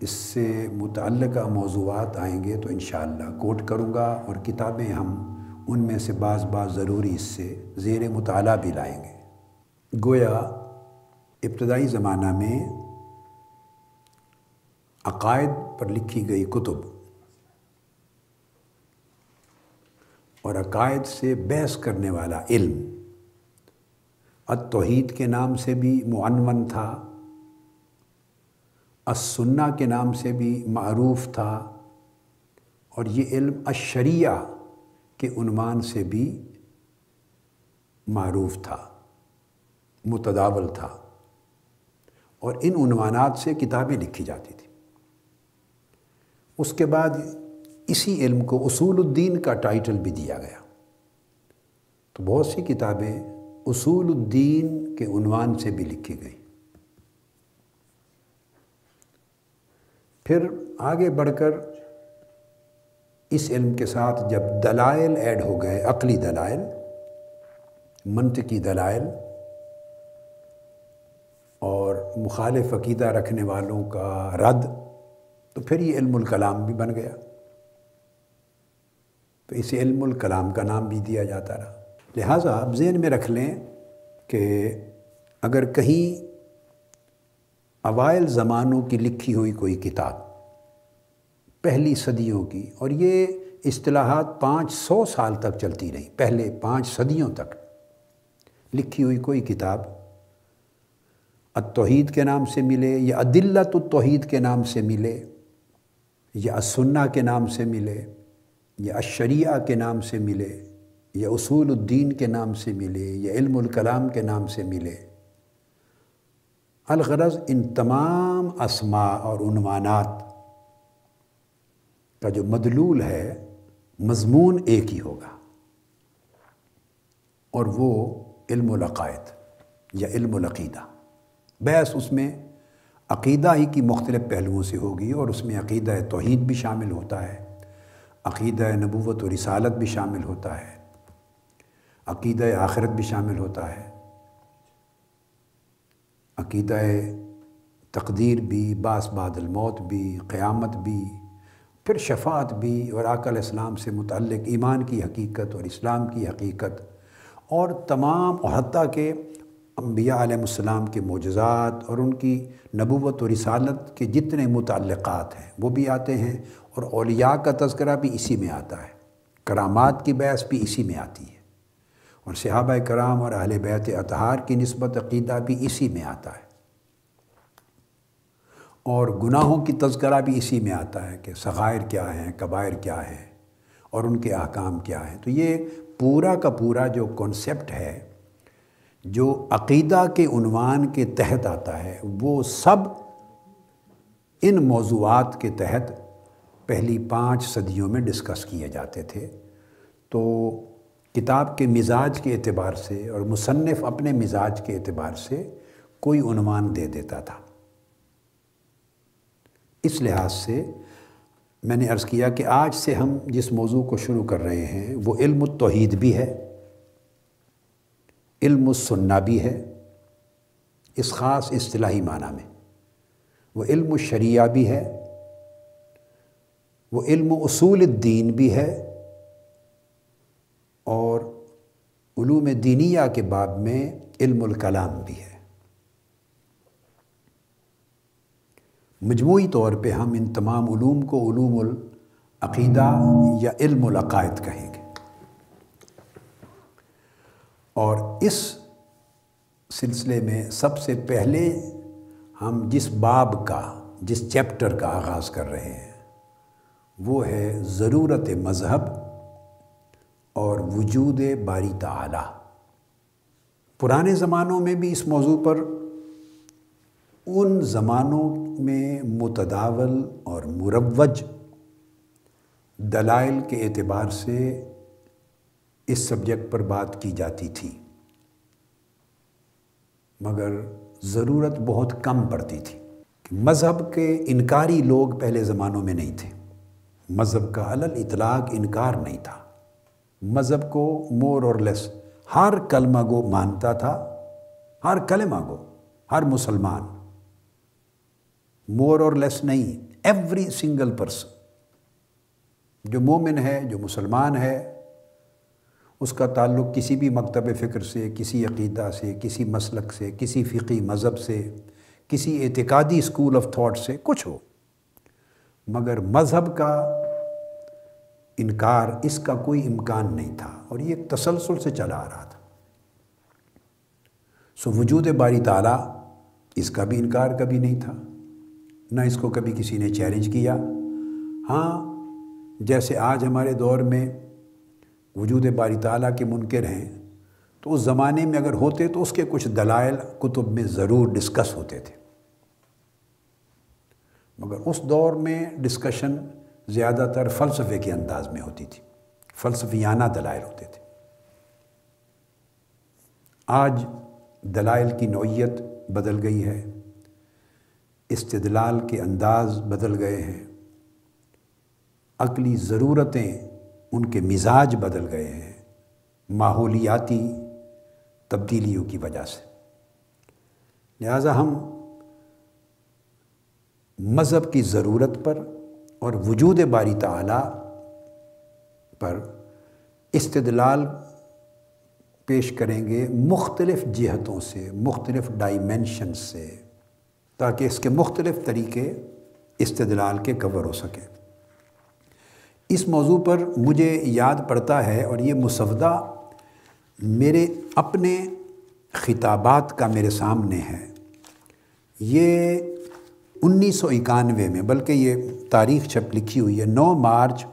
اس سے متعلقہ موضوعات آئیں گے تو انشاءاللہ کوٹ کروں گا، اور کتابیں ہم ان میں سے بعض ضروری اس سے زیر مطالعہ بھی لائیں گے۔ گویا ابتدائی زمانہ میں عقائد پر لکھی گئی کتب اور عقائد سے بحث کرنے والا علم التوحید کے نام سے بھی معنون تھا، السنہ کے نام سے بھی معروف تھا، اور یہ علم الشریعہ کے عنوان سے بھی معروف تھا، متداول تھا، اور ان عنوانات سے کتابیں لکھی جاتی تھیں۔ اس کے بعد اسی علم کو اصول الدین کا ٹائٹل بھی دیا گیا، تو بہت سی کتابیں اصول الدین کے عنوان سے بھی لکھی گئی۔ پھر آگے بڑھ کر اس علم کے ساتھ جب دلائل ایڈ ہو گئے، عقلی دلائل، منطقی دلائل، اور مخالف عقیدہ رکھنے والوں کا رد، تو پھر یہ علم الکلام بھی بن گیا، تو اسے علم الکلام کا نام بھی دیا جاتا رہا۔ لہٰذا آپ ذہن میں رکھ لیں کہ اگر کہیں اوائل زمانوں کی لکھی ہوئی کوئی کتاب، پہلی صدیوں کی، اور یہ اصطلاحات 500 سال تک چلتی رہی، پہلے 5 صدیوں تک لکھی ہوئی کوئی کتاب التوحید کے نام سے ملے، یا ادلۃ التوحید کے نام سے ملے، یا السنہ کے نام سے ملے، یا الشریعہ کے نام سے ملے، یا اصول الدین کے نام سے ملے، یا علم الکلام کے نام سے ملے، الغرض ان تمام اسماء اور عنوانات کا جو مدلول ہے، مضمون ایک ہی ہوگا، اور وہ علم العقائد یا علم العقیدہ۔ بحث اس میں عقیدہ ہی کی مختلف پہلوؤں سے ہوگی، اور اس میں عقیدہ توحید بھی شامل ہوتا ہے، عقیدہ نبوت و رسالت بھی شامل ہوتا ہے، عقیدہ آخرت بھی شامل ہوتا ہے، عقیدہ تقدیر بھی، بعث بعد الموت بھی، قیامت بھی، پھر شفاعت بھی، اور آقا علیہ السلام سے متعلق ایمان کی حقیقت اور اسلام کی حقیقت، اور تمام، اور حتیٰ کہ انبیاء علیہ السلام کے معجزات اور ان کی نبوت و رسالت کے جتنے متعلقات ہیں وہ بھی آتے ہیں، اور اولیاء کا تذکرہ بھی اسی میں آتا ہے، کرامات کی بحث بھی اسی میں آتی ہے، اور صحابہ کرام اور اہل بیت اطہار کی نسبت عقیدہ بھی اسی میں آتا ہے، اور گناہوں کی تذکرہ بھی اسی میں آتا ہے کہ صغائر کیا ہیں، کبائر کیا ہیں، اور ان کے احکام کیا ہیں۔ تو یہ پورا کا پورا جو کنسپٹ ہے، جو عقیدہ کے عنوان کے تحت آتا ہے، وہ سب ان موضوعات کے تحت پہلی 5 صدیوں میں ڈسکس کیے جاتے تھے۔ تو کتاب کے مزاج کے اعتبار سے اور مصنف اپنے مزاج کے اعتبار سے کوئی عنوان دے دیتا تھا۔ اس لحاظ سے میں نے عرض کیا کہ آج سے ہم جس موضوع کو شروع کر رہے ہیں وہ علم التوحید بھی ہے، علم السنہ بھی ہے اس خاص اصطلاحی معنی میں، وہ علم الشریعہ بھی ہے، وہ علم اصول الدین بھی ہے، اور علوم دینیہ کے باب میں علم الکلام بھی ہے۔ مجموعی طور پہ ہم ان تمام علوم کو علوم العقیدہ یا علم العقائد کہیں گے۔ اور اس سلسلے میں سب سے پہلے ہم جس باب کا، جس چیپٹر کا آغاز کر رہے ہیں وہ ہے ضرورت مذہب اور وجود باری تعالی۔ پرانے زمانوں میں بھی اس موضوع پر ان زمانوں میں متداول اور مروج دلائل کے اعتبار سے اس سبجیکٹ پر بات کی جاتی تھی، مگر ضرورت بہت کم پڑتی تھی۔ مذہب کے انکاری لوگ پہلے زمانوں میں نہیں تھے، مذہب کا علی الاطلاق انکار نہیں تھا، مذہب کو مور اور لیس ہر کلمہ گو مانتا تھا، ہر کلمہ گو، ہر مسلمان، مور اور لیس نہیں، ایوری سنگل پرسن جو مومن ہے، جو مسلمان ہے، اس کا تعلق کسی بھی مکتب فکر سے، کسی عقیدہ سے، کسی مسلک سے، کسی فقہی مذہب سے، کسی اعتقادی اسکول آف تھاٹ سے، کچھ ہو، مگر مذہب کا انکار اس کا کوئی امکان نہیں تھا، اور یہ ایک تسلسل سے چلا آ رہا تھا۔ سو وجود باری تعالیٰ اس کا بھی انکار کبھی نہیں تھا، نہ اس کو کبھی کسی نے چیلنج کیا۔ ہاں، جیسے آج ہمارے دور میں وجود باری تعالیٰ کے منکر ہیں، تو اس زمانے میں اگر ہوتے تو اس کے کچھ دلائل کتب میں ضرور ڈسکس ہوتے تھے، مگر اس دور میں ڈسکشن زیادہ تر فلسفے کے انداز میں ہوتی تھی، فلسفیانہ دلائل ہوتے تھے۔ آج دلائل کی نوعیت بدل گئی ہے، استدلال کے انداز بدل گئے ہیں، عقلی ضرورتیں، ان کے مزاج بدل گئے ہیں ماحولیاتی تبدیلیوں کی وجہ سے۔ لہٰذا ہم مذہب کی ضرورت پر اور وجود باری تعالیٰ پر استدلال پیش کریں گے مختلف جہتوں سے، مختلف ڈائمینشن سے، تاکہ اس کے مختلف طریقے استدلال کے کور ہو سکیں۔ اس موضوع پر مجھے یاد پڑتا ہے، اور یہ مسودہ میرے اپنے خطابات کا میرے سامنے ہے، یہ 1991 میں، بلکہ یہ تاریخ چھپ لکھی ہوئی ہے، 9 مارچ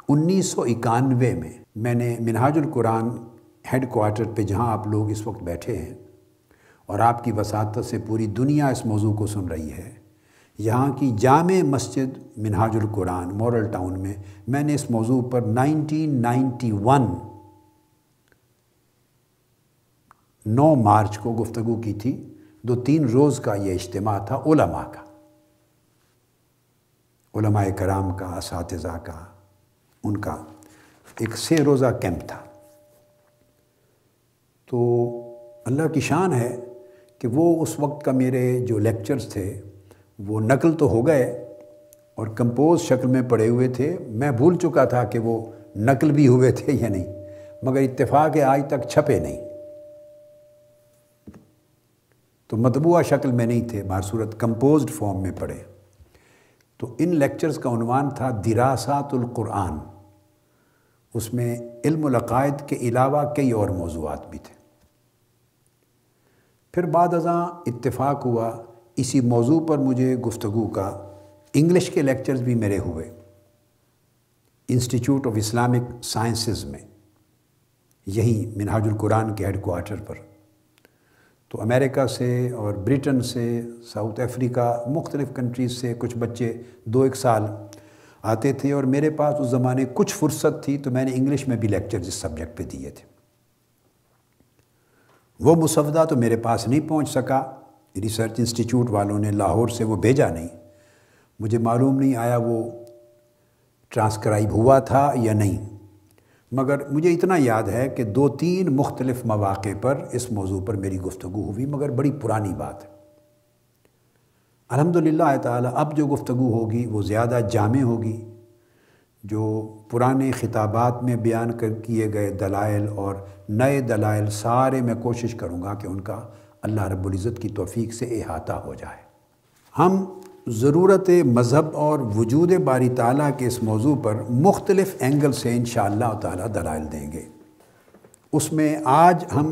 1991 میں میں نے منہاج القرآن ہیڈ کوارٹر پہ، جہاں آپ لوگ اس وقت بیٹھے ہیں اور آپ کی وساطت سے پوری دنیا اس موضوع کو سن رہی ہے، یہاں کی جامع مسجد منہاج القرآن مورل ٹاؤن میں، میں نے اس موضوع پر 1991 9 مارچ کو گفتگو کی تھی۔ 2-3 روز کا یہ اجتماع تھا علماء کا، علماء کرام کا، اساتذہ کا، ان کا ایک 6 روزہ کیمپ تھا۔ تو اللہ کی شان ہے کہ وہ اس وقت کا میرے جو لیکچرز تھے وہ نقل تو ہو گئے اور کمپوز شکل میں پڑے ہوئے تھے، میں بھول چکا تھا کہ وہ نقل بھی ہوئے تھے یا نہیں، مگر اتفاق ہے آج تک چھپے نہیں، تو مطبوعہ شکل میں نہیں تھے، بصورت کمپوزڈ فارم میں پڑے۔ تو ان لیکچرز کا عنوان تھا دراسات القرآن، اس میں علم العقائد کے علاوہ کئی اور موضوعات بھی تھے۔ پھر بعد ازاں اتفاق ہوا اسی موضوع پر مجھے گفتگو کا انگلش کے لیکچرز بھی میرے ہوئے انسٹیٹیوٹ آف اسلامک سائنسز میں، یہی منہاج القرآن کے ہیڈ کوارٹر پر۔ تو امریکہ سے اور برٹن سے، ساؤتھ افریقہ، مختلف کنٹریز سے کچھ بچے 2-1 سال آتے تھے، اور میرے پاس اس زمانے کچھ فرصت تھی، تو میں نے انگلش میں بھی لیکچرز اس سبجیکٹ پہ دیے تھے۔ وہ مسودہ تو میرے پاس نہیں پہنچ سکا، ریسرچ انسٹیٹیوٹ والوں نے لاہور سے وہ بھیجا نہیں، مجھے معلوم نہیں آیا وہ ٹرانسکرائب ہوا تھا یا نہیں، مگر مجھے اتنا یاد ہے کہ 2-3 مختلف مواقع پر اس موضوع پر میری گفتگو ہوئی، مگر بڑی پرانی بات ہے۔ الحمدللہ تعالی اب جو گفتگو ہوگی وہ زیادہ جامع ہوگی، جو پرانے خطابات میں بیان کیے گئے دلائل اور نئے دلائل سارے میں کوشش کروں گا کہ ان کا اللہ رب العزت کی توفیق سے احاطہ ہو جائے۔ ہم ضرورت مذہب اور وجود باری تعالیٰ کے اس موضوع پر مختلف اینگل سے انشاءاللہ تعالیٰ دلائل دیں گے۔ اس میں آج ہم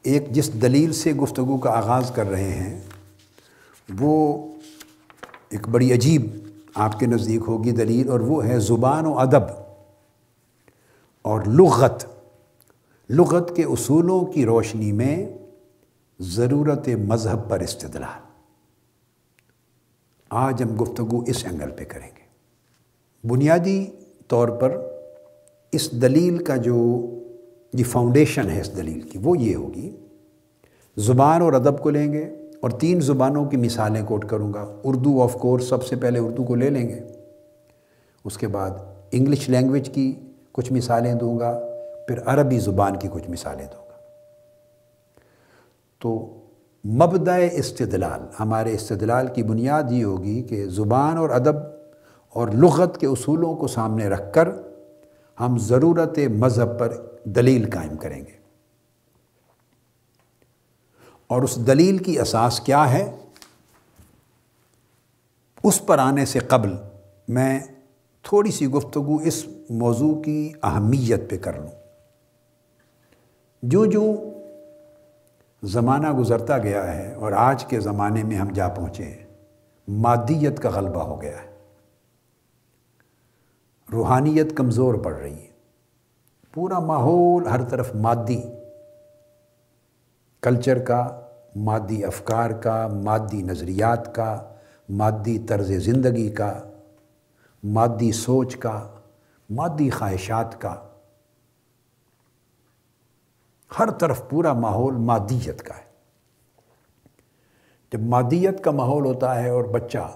ایک جس دلیل سے گفتگو کا آغاز کر رہے ہیں وہ ایک بڑی عجیب آپ کے نزدیک ہوگی دلیل، اور وہ ہے زبان و ادب اور لغت کے اصولوں کی روشنی میں ضرورت مذہب پر استدلال۔ آج ہم گفتگو اس اینگل پہ کریں گے۔ بنیادی طور پر اس دلیل کا جو یہ فاؤنڈیشن ہے اس دلیل کی، وہ یہ ہوگی، زبان اور ادب کو لیں گے اور 3 زبانوں کی مثالیں کوٹ کروں گا۔ اردو آف کورس، سب سے پہلے اردو کو لے لیں گے، اس کے بعد انگلش لینگویج کی کچھ مثالیں دوں گا، پھر عربی زبان کی کچھ مثالیں دوں گا۔ تو مبدأ استدلال، ہمارے استدلال کی بنیاد یہ ہوگی کہ زبان اور ادب اور لغت کے اصولوں کو سامنے رکھ کر ہم ضرورت مذہب پر دلیل قائم کریں گے۔ اور اس دلیل کی اساس کیا ہے، اس پر آنے سے قبل میں تھوڑی سی گفتگو اس موضوع کی اہمیت پہ کر لوں۔ جو زمانہ گزرتا گیا ہے اور آج کے زمانے میں ہم جا پہنچے ہیں، مادیت کا غلبہ ہو گیا ہے، روحانیت کمزور پڑ رہی ہے، پورا ماحول ہر طرف مادی کلچر کا، مادی افکار کا، مادی نظریات کا، مادی طرز زندگی کا، مادی سوچ کا، مادی خواہشات کا، ہر طرف پورا ماحول مادیت کا ہے۔ جب مادیت کا ماحول ہوتا ہے اور بچہ،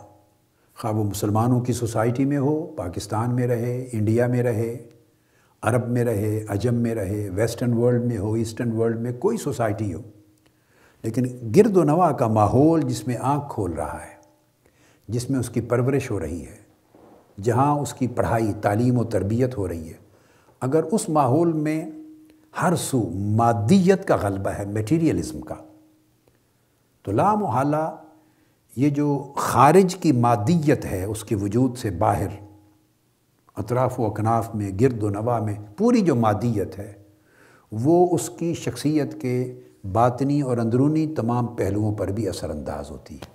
خواہ وہ مسلمانوں کی سوسائٹی میں ہو، پاکستان میں رہے، انڈیا میں رہے، عرب میں رہے، عجم میں رہے، ویسٹرن ورلڈ میں ہو، ایسٹرن ورلڈ میں کوئی سوسائٹی ہو، لیکن گرد و نواح کا ماحول جس میں آنکھ کھول رہا ہے، جس میں اس کی پرورش ہو رہی ہے، جہاں اس کی پڑھائی، تعلیم و تربیت ہو رہی ہے، اگر اس ماحول میں ہر سو مادیت کا غلبہ ہے، میٹیریلزم کا، تو لا محالہ یہ جو خارج کی مادیت ہے اس کے وجود سے باہر اطراف و اکناف میں، گرد و نواح میں پوری جو مادیت ہے وہ اس کی شخصیت کے باطنی اور اندرونی تمام پہلوؤں پر بھی اثر انداز ہوتی ہے۔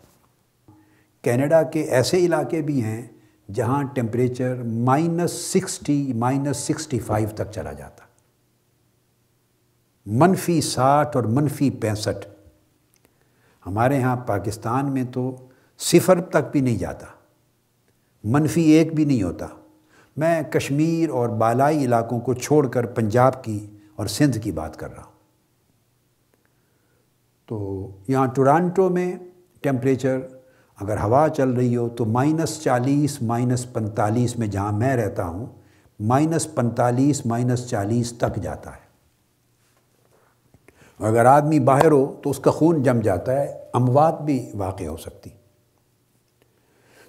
کینیڈا کے ایسے علاقے بھی ہیں جہاں ٹیمپریچر -60 -65 تک چلا جاتا، -60 اور -65۔ ہمارے ہاں پاکستان میں تو 0 تک بھی نہیں جاتا، -1 بھی نہیں ہوتا۔ میں کشمیر اور بالائی علاقوں کو چھوڑ کر پنجاب کی اور سندھ کی بات کر رہا ہوں۔ تو یہاں ٹورانٹو میں ٹیمپریچر اگر ہوا چل رہی ہو تو -40 -45 میں، جہاں میں رہتا ہوں -45 -40 تک جاتا ہے۔ اور اگر آدمی باہر ہو تو اس کا خون جم جاتا ہے، اموات بھی واقع ہو سکتی۔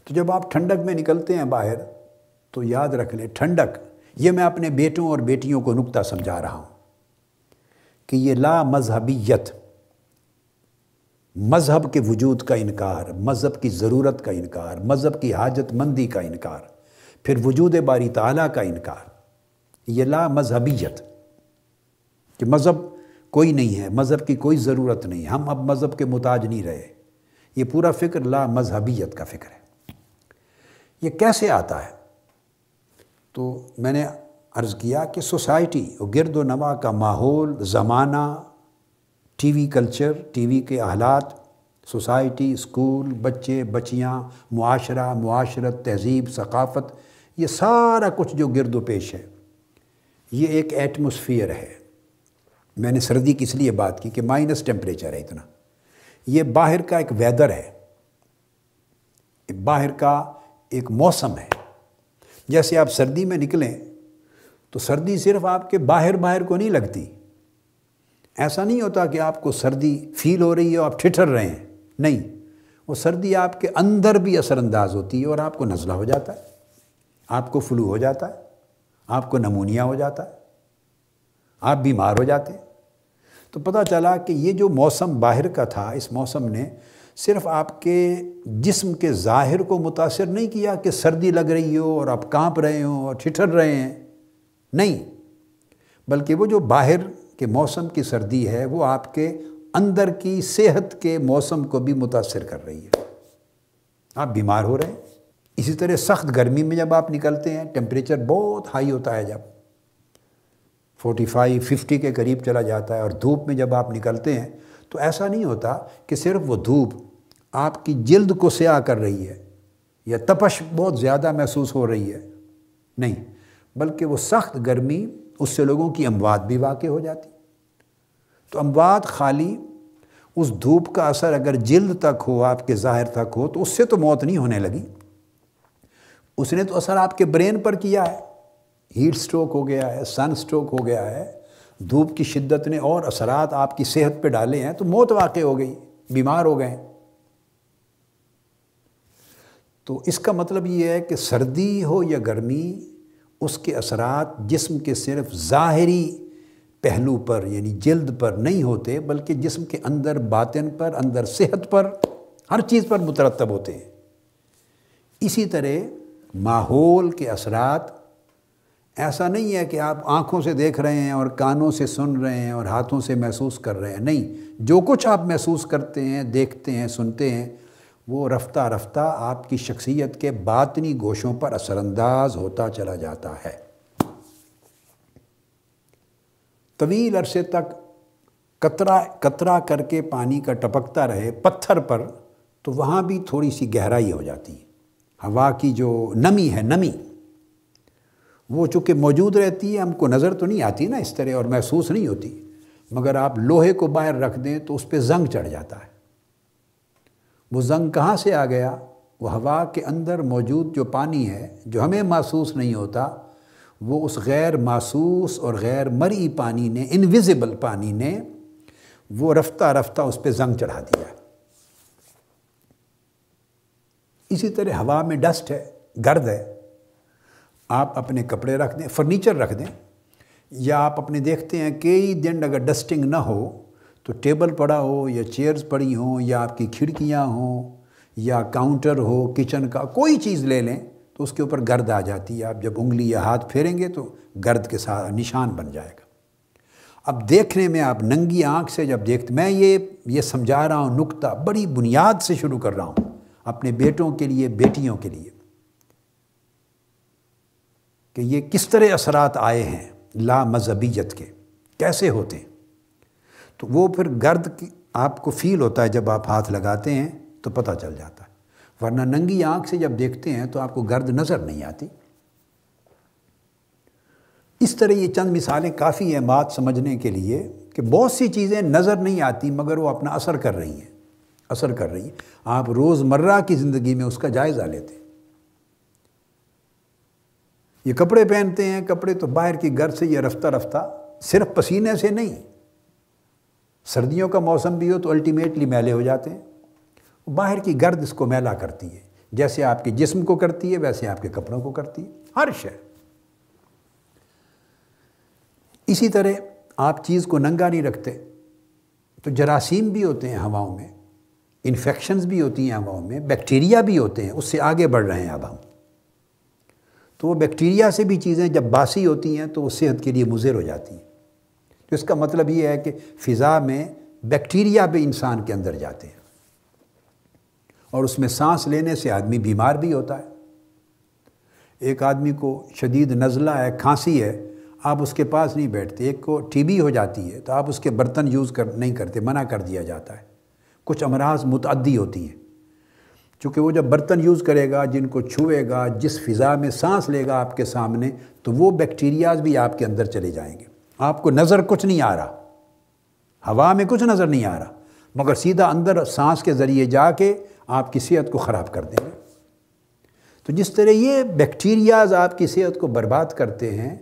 تو جب آپ ٹھنڈک میں نکلتے ہیں باہر تو یاد رکھ لیں، ٹھنڈک، یہ میں اپنے بیٹوں اور بیٹیوں کو نکتہ سمجھا رہا ہوں کہ یہ لا مذہبیت، مذہب کے وجود کا انکار، مذہب کی ضرورت کا انکار، مذہب کی حاجت مندی کا انکار، پھر وجود باری تعالیٰ کا انکار، یہ لا مذہبیت، کہ مذہب کوئی نہیں ہے، مذہب کی کوئی ضرورت نہیں، ہم اب مذہب کے محتاج نہیں رہے، یہ پورا فکر لا مذہبیت کا فکر ہے۔ یہ کیسے آتا ہے؟ تو میں نے عرض کیا کہ سوسائٹی اور گرد و نواح کا ماحول، زمانہ، T V culture, T V کے حالات، سوسائٹی، اسکول، بچے، بچیاں، معاشرہ، معاشرت، تہذیب، ثقافت، یہ سارا کچھ جو گرد و پیش ہے، یہ ایک ایٹماسفیئر ہے۔ میں نے سردی کی اس لیے بات کی کہ مائنس ٹیمپریچر ہے اتنا، یہ باہر کا ایک ویدر ہے، باہر کا ایک موسم ہے۔ جیسے آپ سردی میں نکلیں تو سردی صرف آپ کے باہر کو نہیں لگتی، ایسا نہیں ہوتا کہ آپ کو سردی فیل ہو رہی ہے اور آپ ٹھٹر رہے ہیں، نہیں، وہ سردی آپ کے اندر بھی اثر انداز ہوتی ہے اور آپ کو نزلہ ہو جاتا ہے، آپ کو فلو ہو جاتا ہے، آپ کو نمونیا ہو جاتا ہے، آپ بیمار ہو جاتے ہیں۔ تو پتہ چلا کہ یہ جو موسم باہر کا تھا، اس موسم نے صرف آپ کے جسم کے ظاہر کو متاثر نہیں کیا کہ سردی لگ رہی ہو اور آپ کانپ رہے ہوں اور ٹھٹر رہے ہیں، نہیں، بلکہ وہ جو باہر کے موسم کی سردی ہے وہ آپ کے اندر کی صحت کے موسم کو بھی متاثر کر رہی ہے، آپ بیمار ہو رہے ہیں۔ اسی طرح سخت گرمی میں جب آپ نکلتے ہیں، ٹیمپریچر بہت ہائی ہوتا ہے، جب 45-50 کے قریب چلا جاتا ہے، اور دھوپ میں جب آپ نکلتے ہیں تو ایسا نہیں ہوتا کہ صرف وہ دھوپ آپ کی جلد کو سیاہ کر رہی ہے یا تپش بہت زیادہ محسوس ہو رہی ہے، نہیں، بلکہ وہ سخت گرمی اس سے لوگوں کی اموات بھی واقع ہو جاتی۔ تو اموات خالی اس دھوپ کا اثر اگر جلد تک ہو، آپ کے ظاہر تک ہو، تو اس سے تو موت نہیں ہونے لگی، اس نے تو اثر آپ کے برین پر کیا ہے، ہیٹ سٹروک ہو گیا ہے، سن سٹروک ہو گیا ہے، دھوپ کی شدت نے اور اثرات آپ کی صحت پہ ڈالے ہیں، تو موت واقع ہو گئی، بیمار ہو گئے۔ تو اس کا مطلب یہ ہے کہ سردی ہو یا گرمی، اس کے اثرات جسم کے صرف ظاہری پہلو پر یعنی جلد پر نہیں ہوتے، بلکہ جسم کے اندر باطن پر، اندر صحت پر، ہر چیز پر مترتب ہوتے ہیں۔ اسی طرح ماحول کے اثرات ایسا نہیں ہے کہ آپ آنکھوں سے دیکھ رہے ہیں اور کانوں سے سن رہے ہیں اور ہاتھوں سے محسوس کر رہے ہیں، نہیں، جو کچھ آپ محسوس کرتے ہیں، دیکھتے ہیں، سنتے ہیں، وہ رفتہ رفتہ آپ کی شخصیت کے باطنی گوشوں پر اثر انداز ہوتا چلا جاتا ہے۔ طویل عرصے تک قطرہ کر کے پانی کا ٹپکتا رہے پتھر پر، تو وہاں بھی تھوڑی سی گہرائی ہو جاتی ہے۔ ہوا کی جو نمی ہے، نمی وہ چونکہ موجود رہتی ہے، ہم کو نظر تو نہیں آتی نا اس طرح اور محسوس نہیں ہوتی، مگر آپ لوہے کو باہر رکھ دیں تو اس پہ زنگ چڑھ جاتا ہے۔ وہ زنگ کہاں سے آ گیا؟ وہ ہوا کے اندر موجود جو پانی ہے، جو ہمیں محسوس نہیں ہوتا، وہ اس غیر محسوس اور غیر مرئی پانی نے، انویزیبل پانی نے، وہ رفتہ رفتہ اس پہ زنگ چڑھا دیا ہے۔ اسی طرح ہوا میں ڈسٹ ہے، گرد ہے، آپ اپنے کپڑے رکھ دیں، فرنیچر رکھ دیں، یا آپ اپنے دیکھتے ہیں کئی دن اگر ڈسٹنگ نہ ہو تو ٹیبل پڑا ہو یا چیئرز پڑی ہوں یا آپ کی کھڑکیاں ہوں یا کاؤنٹر ہو کچن کا، کوئی چیز لے لیں تو اس کے اوپر گرد آ جاتی ہے۔ آپ جب انگلی یا ہاتھ پھیریں گے تو گرد کے ساتھ نشان بن جائے گا۔ اب دیکھنے میں آپ ننگی آنکھ سے جب دیکھتے، میں یہ سمجھا رہا ہوں، نکتہ بڑی بنیاد سے شروع کر رہا ہوں اپنے بیٹوں کے لیے، بیٹیوں کے لیے، کہ یہ کس طرح اثرات آئے ہیں لا مذہبیت کے، کیسے ہوتے ہیں۔ تو وہ پھر گرد آپ کو فیل ہوتا ہے جب آپ ہاتھ لگاتے ہیں تو پتہ چل جاتا ہے، ورنہ ننگی آنکھ سے جب دیکھتے ہیں تو آپ کو گرد نظر نہیں آتی۔ اس طرح یہ چند مثالیں کافی ہیں بات سمجھنے کے لیے کہ بہت سی چیزیں نظر نہیں آتی مگر وہ اپنا اثر کر رہی ہیں، اثر کر رہی ہیں۔ آپ روزمرہ کی زندگی میں اس کا جائزہ لیتے ہیں۔ یہ کپڑے پہنتے ہیں، کپڑے تو باہر کی گرد سے یہ رفتہ رفتہ، صرف پسینے سے نہیں، سردیوں کا موسم بھی ہو تو الٹیمیٹلی میلے ہو جاتے ہیں۔ باہر کی گرد اس کو میلا کرتی ہے، جیسے آپ کے جسم کو کرتی ہے ویسے آپ کے کپڑوں کو کرتی ہے، ہر شے۔ اسی طرح آپ چیز کو ننگا نہیں رکھتے تو جراثیم بھی ہوتے ہیں ہواؤں میں، انفیکشنز بھی ہوتی ہیں ہواؤں میں، بیکٹیریا بھی ہوتے ہیں، اس سے آگے بڑھ رہے ہیں اب ہم۔ تو وہ بیکٹیریا سے بھی چیزیں جب باسی ہوتی ہیں تو وہ صحت کے لیے مضر ہو جاتی ہیں۔ تو اس کا مطلب یہ ہے کہ فضا میں بیکٹیریا بھی انسان کے اندر جاتے ہیں اور اس میں سانس لینے سے آدمی بیمار بھی ہوتا ہے۔ ایک آدمی کو شدید نزلہ ہے، کھانسی ہے، آپ اس کے پاس نہیں بیٹھتے۔ ایک کو ٹی بی ہو جاتی ہے تو آپ اس کے برتن یوز نہیں کرتے، منع کر دیا جاتا ہے۔ کچھ امراض متعدی ہوتی ہیں، چونکہ وہ جب برتن یوز کرے گا، جن کو چھوئے گا، جس فضا میں سانس لے گا آپ کے سامنے، تو وہ بیکٹیریاز بھی آپ کے اندر چلے جائیں گے۔ آپ کو نظر کچھ نہیں آ رہا، ہوا میں کچھ نظر نہیں آ رہا، مگر سیدھا اندر سانس کے ذریعے جا کے آپ کی صحت کو خراب کر دیں گے۔ تو جس طرح یہ بیکٹیریاز آپ کی صحت کو برباد کرتے ہیں،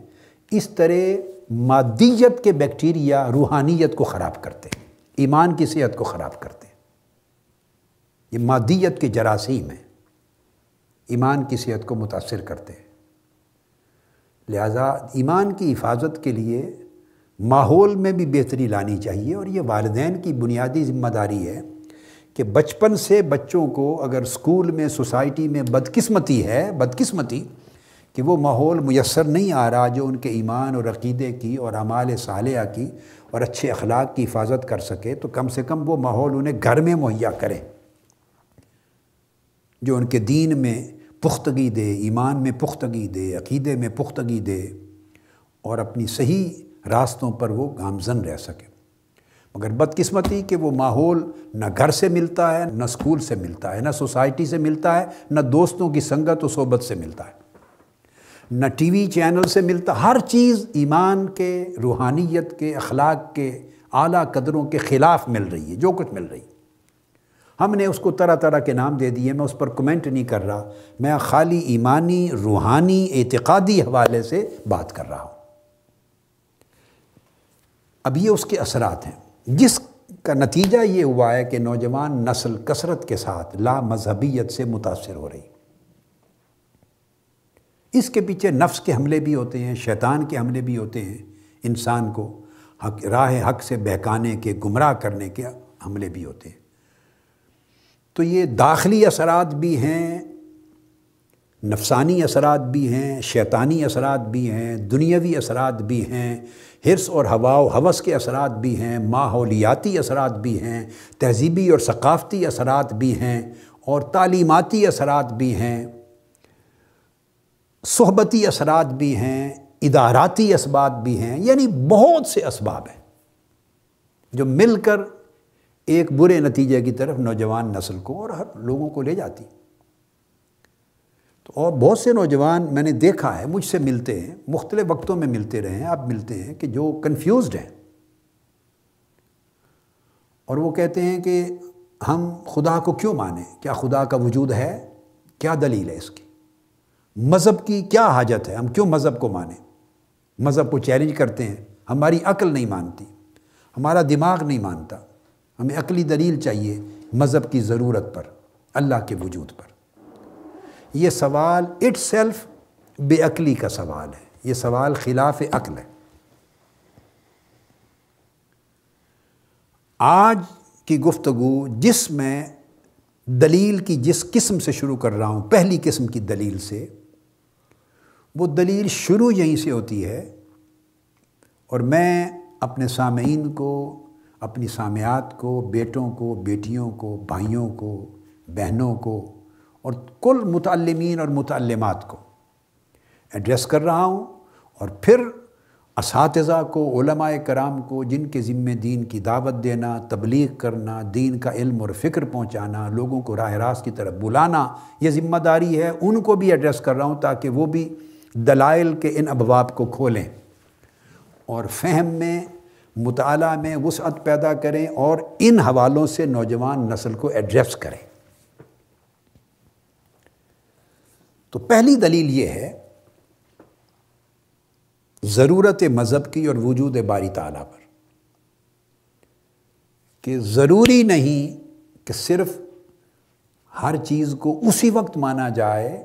اس طرح مادیت کے بیکٹیریا روحانیت کو خراب کرتے ہیں، ایمان کی صحت کو خراب کرتے ہیں۔ یہ مادیت کے جراثیم ہیں، ایمان کی صحت کو متاثر کرتے ہیں۔ لہذا ایمان کی حفاظت کے لیے ماحول میں بھی بہتری لانی چاہیے، اور یہ والدین کی بنیادی ذمہ داری ہے کہ بچپن سے بچوں کو اگر اسکول میں، سوسائٹی میں بدقسمتی کہ وہ ماحول میسر نہیں آ رہا جو ان کے ایمان اور عقیدے کی اور اعمال صالحہ کی اور اچھے اخلاق کی حفاظت کر سکے، تو کم سے کم وہ ماحول انہیں گھر میں مہیا کریں جو ان کے دین میں پختگی دے، ایمان میں پختگی دے، عقیدے میں پختگی دے، اور اپنی صحیح راستوں پر وہ گامزن رہ سکے۔ مگر بدقسمتی کہ وہ ماحول نہ گھر سے ملتا ہے، نہ اسکول سے ملتا ہے، نہ سوسائٹی سے ملتا ہے، نہ دوستوں کی سنگت و صحبت سے ملتا ہے، نہ ٹی وی چینل سے ملتا۔ ہر چیز ایمان کے، روحانیت کے، اخلاق کے اعلیٰ قدروں کے خلاف مل رہی ہے، جو کچھ مل رہی ہے۔ ہم نے اس کو طرح طرح کے نام دے دیے، میں اس پر کمنٹ نہیں کر رہا، میں خالی ایمانی، روحانی، اعتقادی حوالے سے بات کر رہا ہوں۔ اب یہ اس کے اثرات ہیں۔ جس کا نتیجہ یہ ہوا ہے کہ نوجوان نسل کثرت کے ساتھ لا مذہبیت سے متاثر ہو رہی۔ اس کے پیچھے نفس کے حملے بھی ہوتے ہیں، شیطان کے حملے بھی ہوتے ہیں، انسان کو راہ حق سے بہکانے کے، گمراہ کرنے کے حملے بھی ہوتے ہیں۔ تو یہ داخلی اثرات بھی ہیں، نفسانی اثرات بھی ہیں، شیطانی اثرات بھی ہیں، دنیاوی اثرات بھی ہیں، حرص اور ہوا و ہوس کے اثرات بھی ہیں، ماحولیاتی اثرات بھی ہیں، تہذیبی اور ثقافتی اثرات بھی ہیں، اور تعلیماتی اثرات بھی ہیں، صحبتی اثرات بھی ہیں، اداراتی اسباب بھی ہیں، یعنی بہت سے اسباب ہیں جو مل کر ایک برے نتیجے کی طرف نوجوان نسل کو اور ہر لوگوں کو لے جاتی۔ تو اور بہت سے نوجوان میں نے دیکھا ہے، مجھ سے ملتے ہیں، مختلف وقتوں میں ملتے رہے ہیں، اب ملتے ہیں، کہ جو کنفیوزڈ ہیں، اور وہ کہتے ہیں کہ ہم خدا کو کیوں مانیں؟ کیا خدا کا وجود ہے؟ کیا دلیل ہے اس کی؟ مذہب کی کیا حاجت ہے؟ ہم کیوں مذہب کو مانیں؟ مذہب کو چیلنج کرتے ہیں، ہماری عقل نہیں مانتی، ہمارا دماغ نہیں مانتا، ہمیں عقلی دلیل چاہیے مذہب کی ضرورت پر، اللہ کے وجود پر۔ یہ سوال اٹ سیلف بے عقلی کا سوال ہے، یہ سوال خلاف عقل ہے۔ آج کی گفتگو جس میں دلیل کی جس قسم سے شروع کر رہا ہوں، پہلی قسم کی دلیل سے، وہ دلیل شروع یہیں سے ہوتی ہے، اور میں اپنے سامعین کو، اپنی سامعات کو، بیٹوں کو، بیٹیوں کو، بھائیوں کو، بہنوں کو، اور کل متعلمین اور متعلمات کو ایڈریس کر رہا ہوں، اور پھر اساتذہ کو، علماء کرام کو، جن کے ذمہ دین کی دعوت دینا، تبلیغ کرنا، دین کا علم اور فکر پہنچانا، لوگوں کو راہ راست کی طرف بلانا، یہ ذمہ داری ہے، ان کو بھی ایڈریس کر رہا ہوں تاکہ وہ بھی دلائل کے ان ابواب کو کھولیں اور فہم میں، مطالعہ میں وسعت پیدا کریں، اور ان حوالوں سے نوجوان نسل کو ایڈریس کریں۔ تو پہلی دلیل یہ ہے ضرورت مذہب کی اور وجود باری تعالیٰ پر، کہ ضروری نہیں کہ صرف ہر چیز کو اسی وقت مانا جائے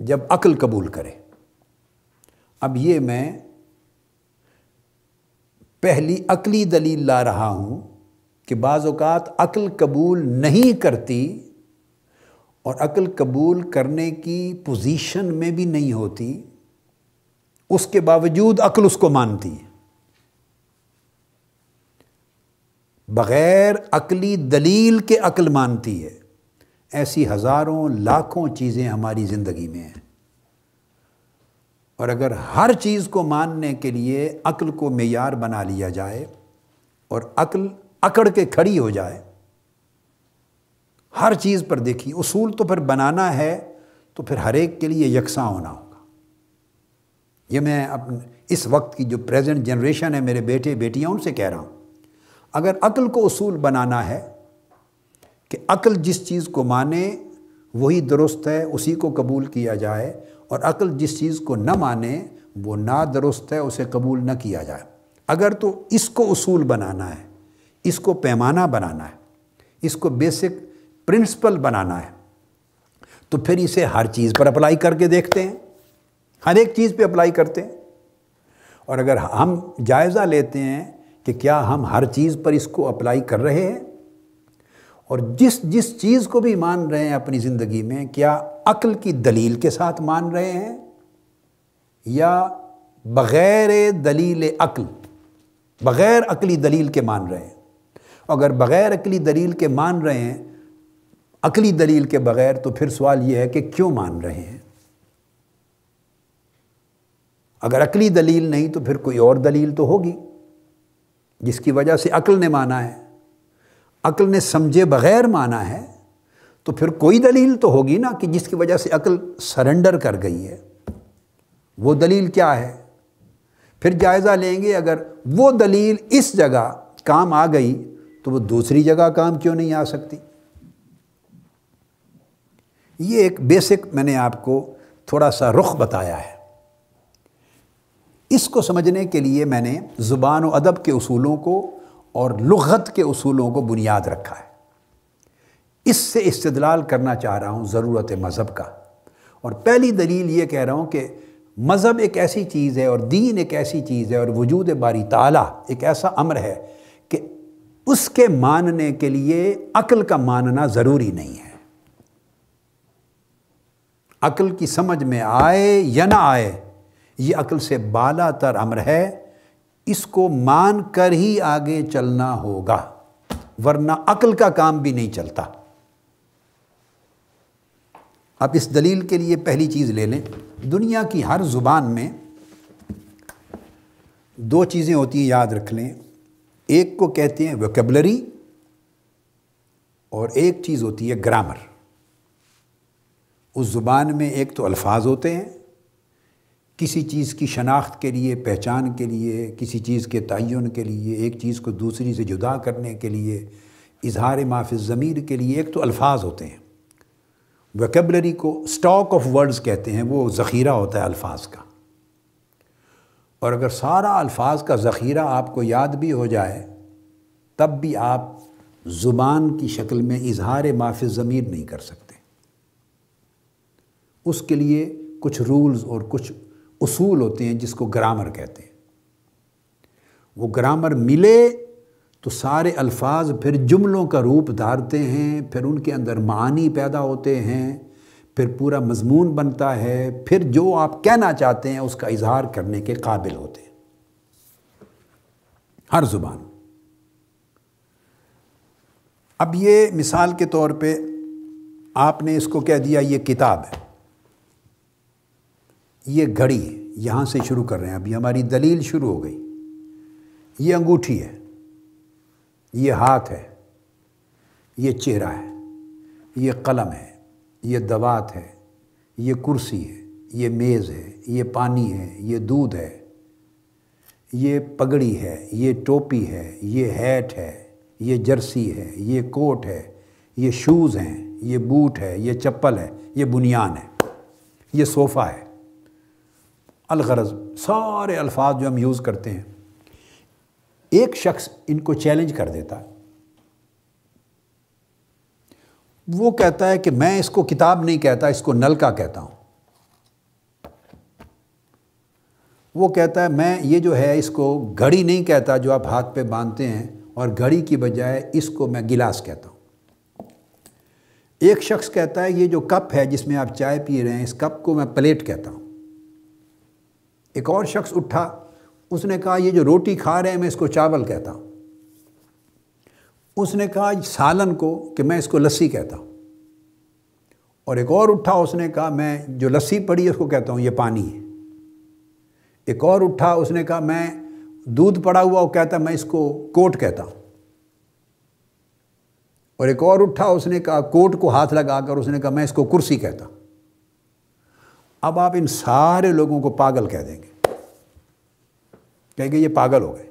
جب عقل قبول کرے۔ اب یہ میں پہلی عقلی دلیل لا رہا ہوں کہ بعض اوقات عقل قبول نہیں کرتی، اور عقل قبول کرنے کی پوزیشن میں بھی نہیں ہوتی، اس کے باوجود عقل اس کو مانتی ہے۔ بغیر عقلی دلیل کے عقل مانتی ہے۔ ایسی ہزاروں لاکھوں چیزیں ہماری زندگی میں ہیں، اور اگر ہر چیز کو ماننے کے لیے عقل کو معیار بنا لیا جائے اور عقل اکڑ کے کھڑی ہو جائے، ہر چیز پر دیکھیے، اصول تو پھر بنانا ہے تو پھر ہر ایک کے لیے یکساں ہونا ہوگا۔ یہ میں اس وقت کی جو پریزنٹ جنریشن ہے، میرے بیٹے بیٹیاں، ان سے کہہ رہا ہوں، اگر عقل کو اصول بنانا ہے کہ عقل جس چیز کو مانے وہی درست ہے، اسی کو قبول کیا جائے، اور عقل جس چیز کو نہ مانے وہ نا درست ہے، اسے قبول نہ کیا جائے، اگر تو اس کو اصول بنانا ہے، اس کو پیمانہ بنانا ہے، اس کو بیسک پرنسپل بنانا ہے، تو پھر اسے ہر چیز پر اپلائی کر کے دیکھتے ہیں، ہر ایک چیز پہ اپلائی کرتے ہیں، اور اگر ہم جائزہ لیتے ہیں کہ کیا ہم ہر چیز پر اس کو اپلائی کر رہے ہیں، اور جس چیز کو بھی مان رہے ہیں اپنی زندگی میں، کیا عقل کی دلیل کے ساتھ مان رہے ہیں یا بغیر دلیل عقل، بغیر عقلی دلیل کے مان رہے ہیں؟ اگر بغیر عقلی دلیل کے مان رہے ہیں، عقلی دلیل کے بغیر، تو پھر سوال یہ ہے کہ کیوں مان رہے ہیں؟ اگر عقلی دلیل نہیں تو پھر کوئی اور دلیل تو ہوگی جس کی وجہ سے عقل نے مانا ہے۔ عقل نے سمجھے بغیر مانا ہے تو پھر کوئی دلیل تو ہوگی نا کہ جس کی وجہ سے عقل سرنڈر کر گئی ہے۔ وہ دلیل کیا ہے؟ پھر جائزہ لیں گے، اگر وہ دلیل اس جگہ کام آ گئی تو وہ دوسری جگہ کام کیوں نہیں آ سکتی؟ یہ ایک بیسک میں نے آپ کو تھوڑا سا رخ بتایا ہے۔ اس کو سمجھنے کے لیے میں نے زبان و ادب کے اصولوں کو اور لغت کے اصولوں کو بنیاد رکھا ہے۔ اس سے استدلال کرنا چاہ رہا ہوں ضرورت مذہب کا، اور پہلی دلیل یہ کہہ رہا ہوں کہ مذہب ایک ایسی چیز ہے اور دین ایک ایسی چیز ہے اور وجود باری تعالیٰ ایک ایسا امر ہے کہ اس کے ماننے کے لیے عقل کا ماننا ضروری نہیں ہے۔ عقل کی سمجھ میں آئے یا نہ آئے، یہ عقل سے بالا تر امر ہے، اس کو مان کر ہی آگے چلنا ہوگا، ورنہ عقل کا کام بھی نہیں چلتا۔ اب اس دلیل کے لیے پہلی چیز لے لیں، دنیا کی ہر زبان میں دو چیزیں ہوتی ہیں، یاد رکھ لیں، ایک کو کہتے ہیں ووکیبلری اور ایک چیز ہوتی ہے گرامر۔ اس زبان میں ایک تو الفاظ ہوتے ہیں، کسی چیز کی شناخت کے لیے، پہچان کے لیے، کسی چیز کے تعین کے لیے، ایک چیز کو دوسری سے جدا کرنے کے لیے، اظہار ما فی الضمیر کے لیے ایک تو الفاظ ہوتے ہیں۔ ووکیبلری کو اسٹاک آف ورڈز کہتے ہیں، وہ ذخیرہ ہوتا ہے الفاظ کا، اور اگر سارا الفاظ کا ذخیرہ آپ کو یاد بھی ہو جائے تب بھی آپ زبان کی شکل میں اظہار ما فی الضمیر نہیں کر سکتے۔ اس کے لیے کچھ رولز اور کچھ اصول ہوتے ہیں جس کو گرامر کہتے ہیں۔ وہ گرامر ملے تو سارے الفاظ پھر جملوں کا روپ دھارتے ہیں، پھر ان کے اندر معانی پیدا ہوتے ہیں، پھر پورا مضمون بنتا ہے، پھر جو آپ کہنا چاہتے ہیں اس کا اظہار کرنے کے قابل ہوتے ہیں۔ ہر زبان۔ اب یہ مثال کے طور پہ آپ نے اس کو کہہ دیا یہ کتاب ہے، یہ گھڑی ہے، یہاں سے شروع کر رہے ہیں، ابھی ہماری دلیل شروع ہو گئی۔ یہ انگوٹھی ہے، یہ ہاتھ ہے، یہ چہرہ ہے، یہ قلم ہے، یہ دوات ہے، یہ کرسی ہے، یہ میز ہے، یہ پانی ہے، یہ دودھ ہے، یہ پگڑی ہے، یہ ٹوپی ہے، یہ ہیٹ ہے، یہ جرسی ہے، یہ کوٹ ہے، یہ شوز ہیں، یہ بوٹ ہے، یہ چپل ہے، یہ بنیان ہے، یہ صوفہ ہے۔ الغرض سارے الفاظ جو ہم یوز کرتے ہیں، ایک شخص ان کو چیلنج کر دیتا ہے، وہ کہتا ہے کہ میں اس کو کتاب نہیں کہتا، اس کو نلکا کہتا ہوں۔ وہ کہتا ہے میں یہ جو ہے اس کو گھڑی نہیں کہتا جو آپ ہاتھ پہ باندھتے ہیں، اور گھڑی کی بجائے اس کو میں گلاس کہتا ہوں۔ ایک شخص کہتا ہے یہ جو کپ ہے جس میں آپ چائے پی رہے ہیں، اس کپ کو میں پلیٹ کہتا ہوں۔ ایک اور شخص اٹھا، اس نے کہا یہ جو روٹی کھا رہے ہیں میں اس کو چاول کہتا ہوں۔ اس نے کہا سالن کو کہ میں اس کو لسی کہتا ہوں۔ اور ایک اور اٹھا، اس نے کہا میں جو لسی پڑی ہے اس کو کہتا ہوں یہ پانی ہے۔ ایک اور اٹھا، اس نے کہا میں دودھ پڑا ہوا وہ کہتا میں اس کو کوٹ کہتا ہوں۔ اور ایک اور اٹھا، اس نے کہا کوٹ کو ہاتھ لگا کر اس نے کہا میں اس کو کرسی کہتا ہوں۔ اب آپ ان سارے لوگوں کو پاگل کہہ دیں گے، کہیں گے یہ پاگل ہو گئے۔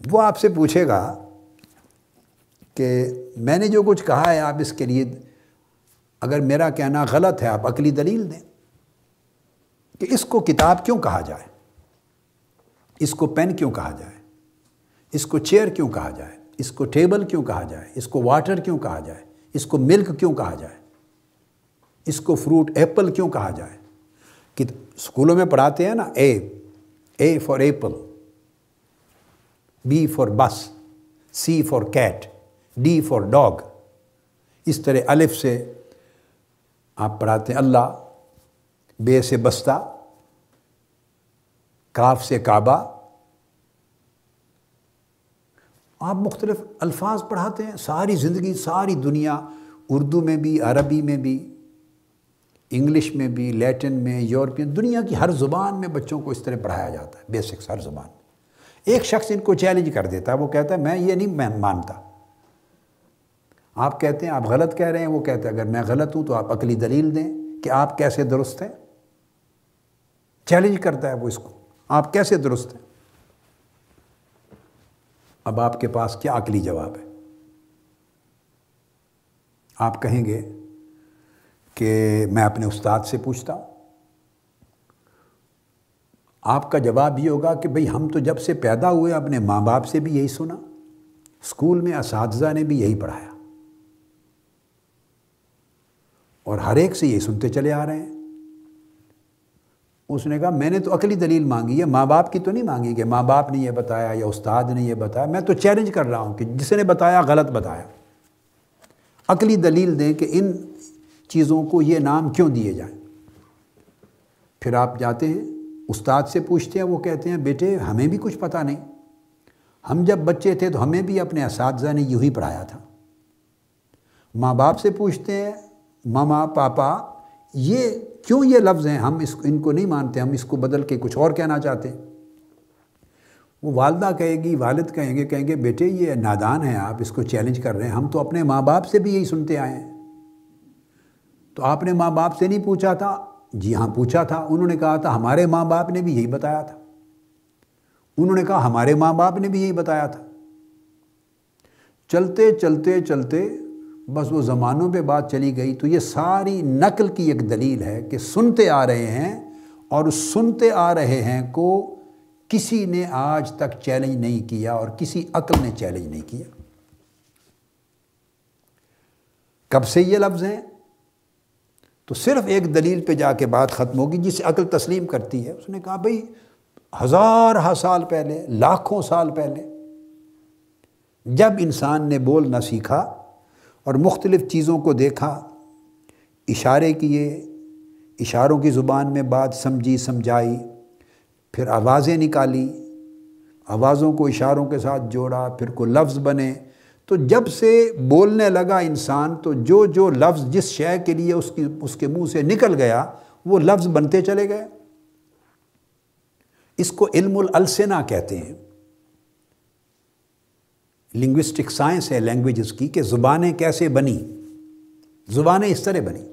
وہ آپ سے پوچھے گا کہ میں نے جو کچھ کہا ہے آپ اس کے لیے اگر میرا کہنا غلط ہے آپ عقلی دلیل دیں کہ اس کو کتاب کیوں کہا جائے، اس کو پین کیوں کہا جائے، اس کو چیئر کیوں کہا جائے، اس کو ٹیبل کیوں کہا جائے، اس کو واٹر کیوں کہا جائے، اس کو ملک کیوں کہا جائے، اس کو فروٹ ایپل کیوں کہا جائے۔ کہ اسکولوں میں پڑھاتے ہیں نا، A for apple, B for bus, C for cat, D for dog, اس طرح الف سے آپ پڑھاتے ہیں اللہ، بے سے بستہ، کاف سے کعبہ، آپ مختلف الفاظ پڑھاتے ہیں ساری زندگی، ساری دنیا، اردو میں بھی، عربی میں بھی، انگلش میں بھی، لیٹن میں، یورپین، دنیا کی ہر زبان میں بچوں کو اس طرح پڑھایا جاتا ہے، بیسکس ہر زبان میں۔ ایک شخص ان کو چیلنج کر دیتا ہے، وہ کہتا ہے میں یہ نہیں مانتا۔ آپ کہتے ہیں آپ غلط کہہ رہے ہیں، وہ کہتا ہے اگر میں غلط ہوں تو آپ عقلی دلیل دیں کہ آپ کیسے درست ہیں۔ چیلنج کرتا ہے وہ اس کو، آپ کیسے درست ہیں۔ اب آپ کے پاس کیا عقلی جواب ہے؟ آپ کہیں گے کہ میں اپنے استاد سے پوچھتا ہوں، آپ کا جواب یہ ہوگا کہ بھئی ہم تو جب سے پیدا ہوئے اپنے ماں باپ سے بھی یہی سنا، اسکول میں اساتذہ نے بھی یہی پڑھایا، اور ہر ایک سے یہی سنتے چلے آ رہے ہیں۔ اس نے کہا میں نے تو عقلی دلیل مانگی ہے، ماں باپ کی تو نہیں مانگی کہ ماں باپ نے یہ بتایا یا استاد نے یہ بتایا، میں تو چیلنج کر رہا ہوں کہ جس نے بتایا غلط بتایا، عقلی دلیل دیں کہ ان چیزوں کو یہ نام کیوں دیے جائیں۔ پھر آپ جاتے ہیں استاد سے پوچھتے ہیں، وہ کہتے ہیں بیٹے ہمیں بھی کچھ پتہ نہیں، ہم جب بچے تھے تو ہمیں بھی اپنے اساتذہ نے یوں ہی پڑھایا تھا۔ ماں باپ سے پوچھتے ہیں، ماما پاپا یہ کیوں یہ لفظ ہیں، ہم ان کو نہیں مانتے، ہم اس کو بدل کے کچھ اور کہنا چاہتے ہیں۔ وہ والدہ کہے گی، والد کہیں گے بیٹے یہ نادان ہیں، آپ اس کو چیلنج کر رہے ہیں، ہم تو اپنے ماں باپ سے بھی یہی سنتے آئے ہیں۔ تو آپ نے ماں باپ سے نہیں پوچھا تھا؟ جی ہاں پوچھا تھا، انہوں نے کہا تھا ہمارے ماں باپ نے بھی یہی بتایا تھا۔ انہوں نے کہا ہمارے ماں باپ نے بھی یہی بتایا تھا۔ چلتے چلتے چلتے بس وہ زمانوں پہ بات چلی گئی، تو یہ ساری نقل کی ایک دلیل ہے کہ سنتے آ رہے ہیں، اور اس سنتے آ رہے ہیں کو کسی نے آج تک چیلنج نہیں کیا، اور کسی عقل نے چیلنج نہیں کیا۔ کب سے یہ لفظ ہیں؟ تو صرف ایک دلیل پہ جا کے بات ختم ہوگی جسے عقل تسلیم کرتی ہے۔ اس نے کہا بھئی ہزارہ سال پہلے، لاکھوں سال پہلے جب انسان نے بولنا سیکھا اور مختلف چیزوں کو دیکھا، اشارے کیے، اشاروں کی زبان میں بات سمجھی سمجھائی، پھر آوازیں نکالی، آوازوں کو اشاروں کے ساتھ جوڑا، پھر کوئی لفظ بنے، تو جب سے بولنے لگا انسان تو جو لفظ جس شے کے لیے اس کے منہ سے نکل گیا وہ لفظ بنتے چلے گئے۔ اس کو علم الالسنہ کہتے ہیں، لنگوسٹک سائنس ہے لینگویجز کی، کہ زبانیں کیسے بنی، زبانیں اس طرح بنی۔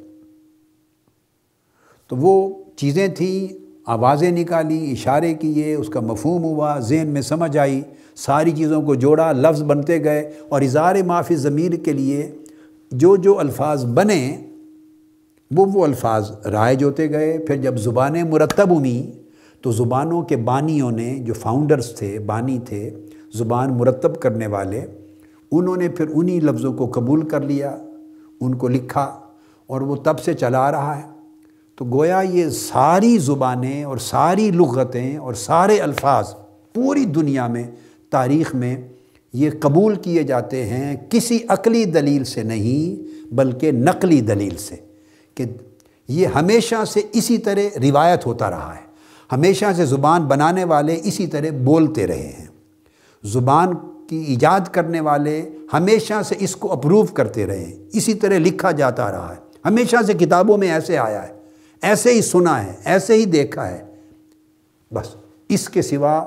تو وہ چیزیں تھیں، آوازیں نکالی، اشارے کیے، اس کا مفہوم ہوا، ذہن میں سمجھ آئی، ساری چیزوں کو جوڑا، لفظ بنتے گئے، اور اظہار ما فی الضمیر کے لیے جو الفاظ بنے وہ الفاظ رائج ہوتے گئے۔ پھر جب زبانیں مرتب ہوئیں تو زبانوں کے بانیوں نے، جو فاؤنڈرز تھے، بانی تھے، زبان مرتب کرنے والے، انہوں نے پھر انہی لفظوں کو قبول کر لیا، ان کو لکھا، اور وہ تب سے چلا رہا ہے۔ تو گویا یہ ساری زبانیں اور ساری لغتیں اور سارے الفاظ پوری دنیا میں، تاریخ میں یہ قبول کیے جاتے ہیں کسی عقلی دلیل سے نہیں بلکہ نقلی دلیل سے، کہ یہ ہمیشہ سے اسی طرح روایت ہوتا رہا ہے، ہمیشہ سے زبان بنانے والے اسی طرح بولتے رہے ہیں، زبان کی ایجاد کرنے والے ہمیشہ سے اس کو اپروو کرتے رہے ہیں، اسی طرح لکھا جاتا رہا ہے، ہمیشہ سے کتابوں میں ایسے آیا ہے، ایسے ہی سنا ہے، ایسے ہی دیکھا ہے۔ بس اس کے سوا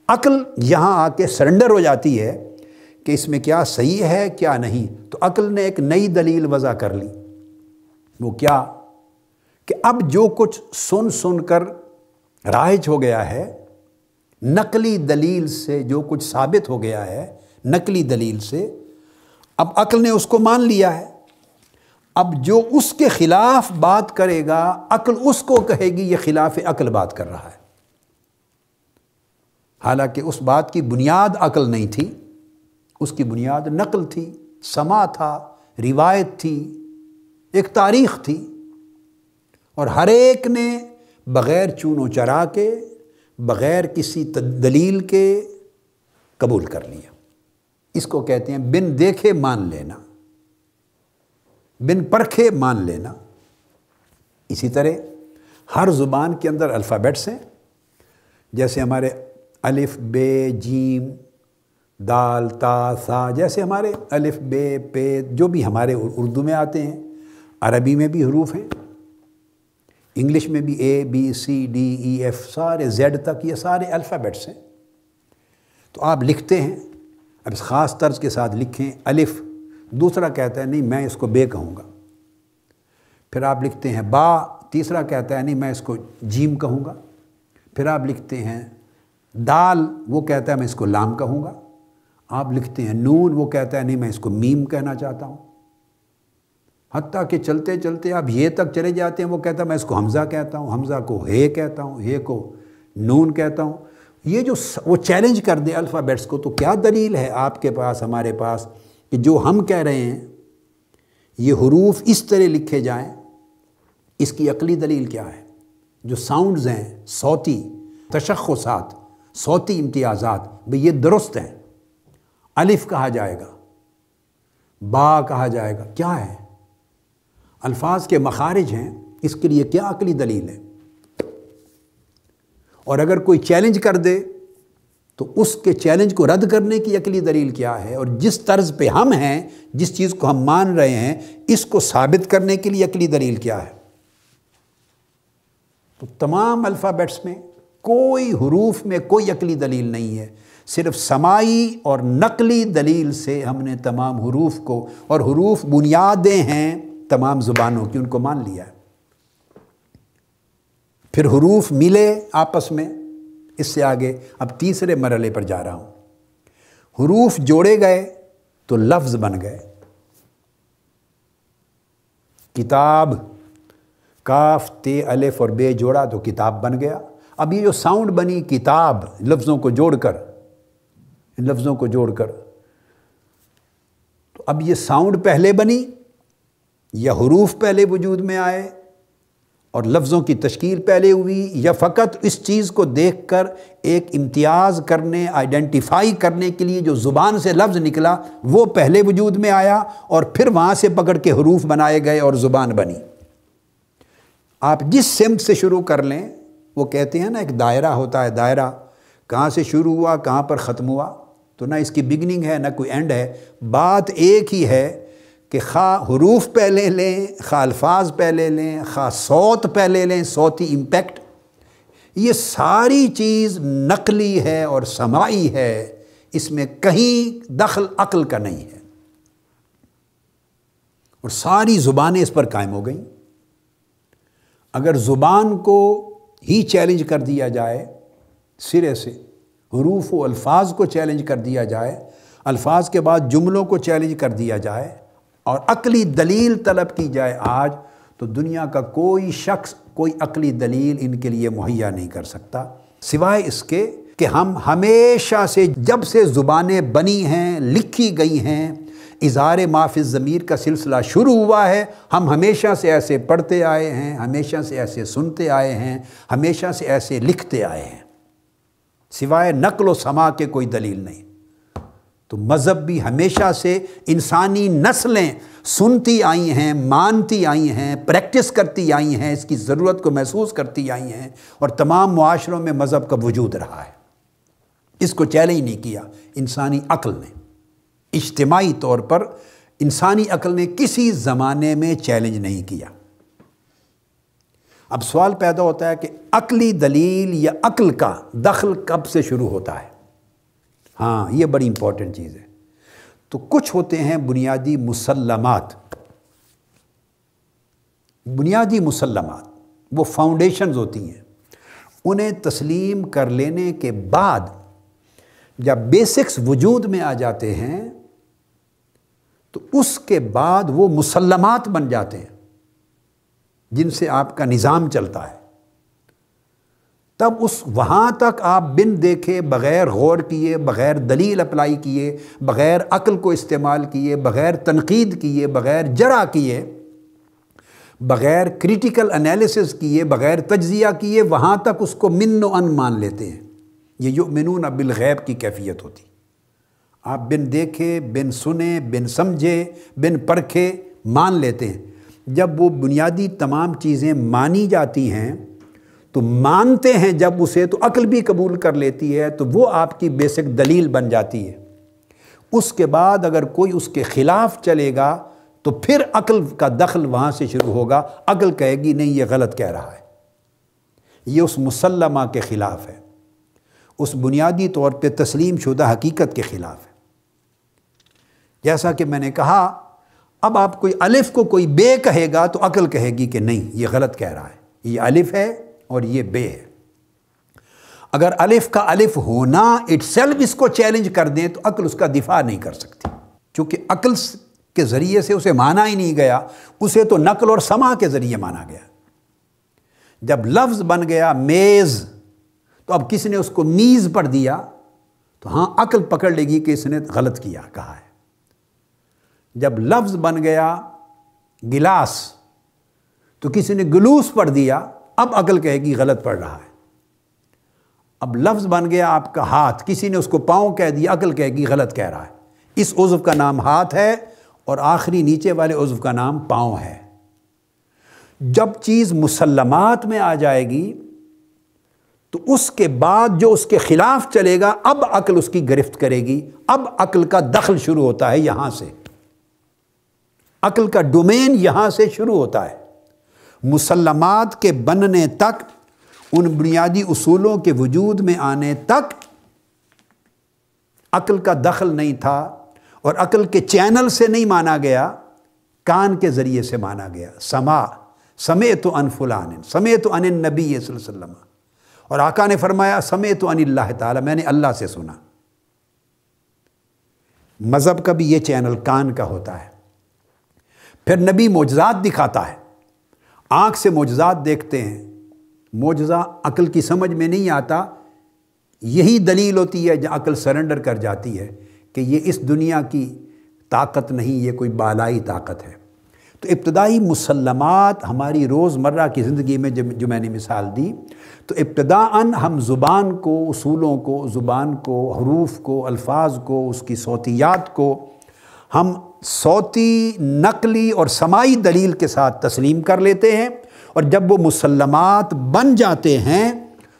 عقل یہاں آ کے سرنڈر ہو جاتی ہے کہ اس میں کیا صحیح ہے کیا نہیں۔ تو عقل نے ایک نئی دلیل وضع کر لی، وہ کیا کہ اب جو کچھ سن کر رائج ہو گیا ہے، نقلی دلیل سے جو کچھ ثابت ہو گیا ہے، نقلی دلیل سے، اب عقل نے اس کو مان لیا ہے۔ اب جو اس کے خلاف بات کرے گا، عقل اس کو کہے گی یہ خلاف عقل بات کر رہا ہے، حالانکہ اس بات کی بنیاد عقل نہیں تھی، اس کی بنیاد نقل تھی، سماع تھا، روایت تھی، ایک تاریخ تھی، اور ہر ایک نے بغیر چون و چرا کے، بغیر کسی دلیل کے قبول کر لیا۔ اس کو کہتے ہیں بن دیکھے مان لینا، بن پرکھے مان لینا۔ اسی طرح ہر زبان کے اندر الفابیٹس ہیں، جیسے ہمارے الف بے جیم دال تا سا، جیسے ہمارے الف بے پے جو بھی ہمارے اردو میں آتے ہیں، عربی میں بھی حروف ہیں، انگلش میں بھی A B C D E F سارے زیڈ تک، یہ سارے الفابیٹس ہیں۔ تو آپ لکھتے ہیں، اب اس خاص طرز کے ساتھ لکھیں الف، دوسرا کہتا ہے نہیں میں اس کو بے کہوں گا، پھر آپ لکھتے ہیں با، تیسرا کہتا ہے نہیں میں اس کو جیم کہوں گا، پھر آپ لکھتے ہیں دال، وہ کہتا ہے میں اس کو لام کہوں گا، آپ لکھتے ہیں نون، وہ کہتا ہے نہیں میں اس کو میم کہنا چاہتا ہوں، حتیٰ کہ چلتے چلتے آپ یہ تک چلے جاتے ہیں، وہ کہتا ہے میں اس کو حمزہ کہتا ہوں، حمزہ کو ہے کہتا ہوں، ہے کو نون کہتا ہوں. یہ جو وہ چیلنج کر دے الفابیٹس کو، تو کیا دلیل ہے آپ کے پاس، ہمارے پاس، کہ جو ہم کہہ رہے ہیں یہ حروف اس طرح لکھے جائیں؟ اس کی عقلی دلیل کیا ہے؟ جو ساؤنڈز ہیں، صوتی تشخصات، صوتی امتیازات، بھئی یہ درست ہیں. الف کہا جائے گا، با کہا جائے گا، کیا ہے؟ الفاظ کے مخارج ہیں، اس کے لیے کیا عقلی دلیل ہے؟ اور اگر کوئی چیلنج کر دے تو اس کے چیلنج کو رد کرنے کی عقلی دلیل کیا ہے؟ اور جس طرز پہ ہم ہیں، جس چیز کو ہم مان رہے ہیں، اس کو ثابت کرنے کے لیے عقلی دلیل کیا ہے؟ تو تمام الفابیٹس میں کوئی حروف میں کوئی عقلی دلیل نہیں ہے، صرف سماعی اور نقلی دلیل سے ہم نے تمام حروف کو، اور حروف بنیادیں ہیں تمام زبانوں کی، ان کو مان لیا ہے. پھر حروف ملے آپس میں. اس سے آگے اب تیسرے مرحلے پر جا رہا ہوں. حروف جوڑے گئے تو لفظ بن گئے. کتاب، کاف تے الف اور بے جوڑا تو کتاب بن گیا. اب یہ جو ساؤنڈ بنی کتاب، لفظوں کو جوڑ کر، تو اب یہ ساؤنڈ پہلے بنی یا حروف پہلے وجود میں آئے اور لفظوں کی تشکیل پہلے ہوئی، یا فقط اس چیز کو دیکھ کر ایک امتیاز کرنے، آئیڈینٹیفائی کرنے کے لیے جو زبان سے لفظ نکلا وہ پہلے وجود میں آیا اور پھر وہاں سے پکڑ کے حروف بنائے گئے اور زبان بنی. آپ جس سمت سے شروع کر لیں، وہ کہتے ہیں نا ایک دائرہ ہوتا ہے، دائرہ کہاں سے شروع ہوا کہاں پر ختم ہوا، تو نہ اس کی بگننگ ہے نہ کوئی اینڈ ہے. بات ایک ہی ہے کہ خواہ حروف پہلے لیں، خواہ الفاظ پہلے لیں، خواہ صوت پہلے لیں، صوتی امپیکٹ، یہ ساری چیز نقلی ہے اور سماعی ہے، اس میں کہیں دخل عقل کا نہیں ہے. اور ساری زبانیں اس پر قائم ہو گئیں. اگر زبان کو ہی چیلنج کر دیا جائے سرے سے، حروف و الفاظ کو چیلنج کر دیا جائے، الفاظ کے بعد جملوں کو چیلنج کر دیا جائے اور عقلی دلیل طلب کی جائے آج، تو دنیا کا کوئی شخص کوئی عقلی دلیل ان کے لیے مہیا نہیں کر سکتا، سوائے اس کے کہ ہم ہمیشہ سے، جب سے زبانیں بنی ہیں، لکھی گئی ہیں، اظہار ما فی الضمیر کا سلسلہ شروع ہوا ہے، ہم ہمیشہ سے ایسے پڑھتے آئے ہیں، ہمیشہ سے ایسے سنتے آئے ہیں، ہمیشہ سے ایسے لکھتے آئے ہیں، سوائے نقل و سماع کے کوئی دلیل نہیں. تو مذہب بھی ہمیشہ سے انسانی نسلیں سنتی آئی ہیں، مانتی آئی ہیں، پریکٹس کرتی آئی ہیں، اس کی ضرورت کو محسوس کرتی آئی ہیں، اور تمام معاشروں میں مذہب کا وجود رہا ہے. اس کو چیلنج نہیں کیا انسانی عقل نے، اجتماعی طور پر انسانی عقل نے کسی زمانے میں چیلنج نہیں کیا. اب سوال پیدا ہوتا ہے کہ عقلی دلیل یا عقل کا دخل کب سے شروع ہوتا ہے؟ ہاں، یہ بڑی امپورٹنٹ چیز ہے. تو کچھ ہوتے ہیں بنیادی مسلمات، وہ فاؤنڈیشنز ہوتی ہیں، انہیں تسلیم کر لینے کے بعد جب بیسکس وجود میں آ جاتے ہیں تو اس کے بعد وہ مسلمات بن جاتے ہیں جن سے آپ کا نظام چلتا ہے. تب وہاں تک آپ بن دیکھے، بغیر غور کیے، بغیر دلیل اپلائی کیے، بغیر عقل کو استعمال کیے، بغیر تنقید کیے، بغیر جرح کیے، بغیر کریٹیکل انالیسس کیے، بغیر تجزیہ کیے، وہاں تک اس کو من و ان مان لیتے ہیں. یہ یؤمنون بالغیب کی کیفیت ہوتی. آپ بن دیکھے، بن سنے، بن سمجھے، بن پرکھے مان لیتے ہیں. جب وہ بنیادی تمام چیزیں مانی جاتی ہیں تو مانتے ہیں جب اسے، تو عقل بھی قبول کر لیتی ہے، تو وہ آپ کی بیسک دلیل بن جاتی ہے. اس کے بعد اگر کوئی اس کے خلاف چلے گا تو پھر عقل کا دخل وہاں سے شروع ہوگا. عقل کہے گی نہیں، یہ غلط کہہ رہا ہے، یہ اس مسلمہ کے خلاف ہے، اس بنیادی طور پہ تسلیم شدہ حقیقت کے خلاف ہے. جیسا کہ میں نے کہا، اب آپ کوئی الف کو کوئی بے کہے گا تو عقل کہے گی کہ نہیں، یہ غلط کہہ رہا ہے، یہ الف ہے اور یہ بے ہے. اگر الف کا الف ہونا اٹ سیلف اس کو چیلنج کر دیں تو عقل اس کا دفاع نہیں کر سکتی، چونکہ عقل کے ذریعے سے اسے مانا ہی نہیں گیا، اسے تو نقل اور سماع کے ذریعے مانا گیا. جب لفظ بن گیا میز، تو اب کسی نے اس کو میز پڑھ دیا تو ہاں عقل پکڑ لے گی کہ اس نے غلط کہا ہے۔ جب لفظ بن گیا گلاس تو کسی نے گلوس پڑھ دیا، اب عقل کہے گی غلط پڑھ رہا ہے۔ اب لفظ بن گیا آپ کا ہاتھ، کسی نے اس کو پاؤں کہہ دیا، عقل کہے گی غلط کہہ رہا ہے۔ اس عضو کا نام ہاتھ ہے اور آخری نیچے والے عضو کا نام پاؤں ہے۔ جب چیز مسلمات میں آ جائے گی تو اس کے بعد جو اس کے خلاف چلے گا اب عقل اس کی گرفت کرے گی، اب عقل کا دخل شروع ہوتا ہے یہاں سے، عقل کا ڈومین یہاں سے شروع ہوتا ہے۔ مسلمات کے بننے تک، ان بنیادی اصولوں کے وجود میں آنے تک عقل کا دخل نہیں تھا، اور عقل کے چینل سے نہیں مانا گیا، کان کے ذریعے سے مانا گیا۔ سمعت عن فلان، سمعت عن النبی صلی اللہ علیہ وسلم، اور آقا نے فرمایا سمعت عن اللہ تعالی، میں نے اللہ سے سنا۔ مذہب کا بھی یہ چینل کان کا ہوتا ہے۔ پھر نبی معجزات دکھاتا ہے، آنکھ سے معجزات دیکھتے ہیں، معجزہ عقل کی سمجھ میں نہیں آتا، یہی دلیل ہوتی ہے جہاں عقل سرنڈر کر جاتی ہے کہ یہ اس دنیا کی طاقت نہیں، یہ کوئی بالائی طاقت ہے۔ تو ابتدائی مسلمات ہماری روزمرہ کی زندگی میں جو میں نے مثال دی، تو ابتداً ہم زبان کو، اصولوں کو، زبان کو، حروف کو، الفاظ کو، اس کی صوتیات کو ہم صوتی، نقلی اور سماعی دلیل کے ساتھ تسلیم کر لیتے ہیں، اور جب وہ مسلمات بن جاتے ہیں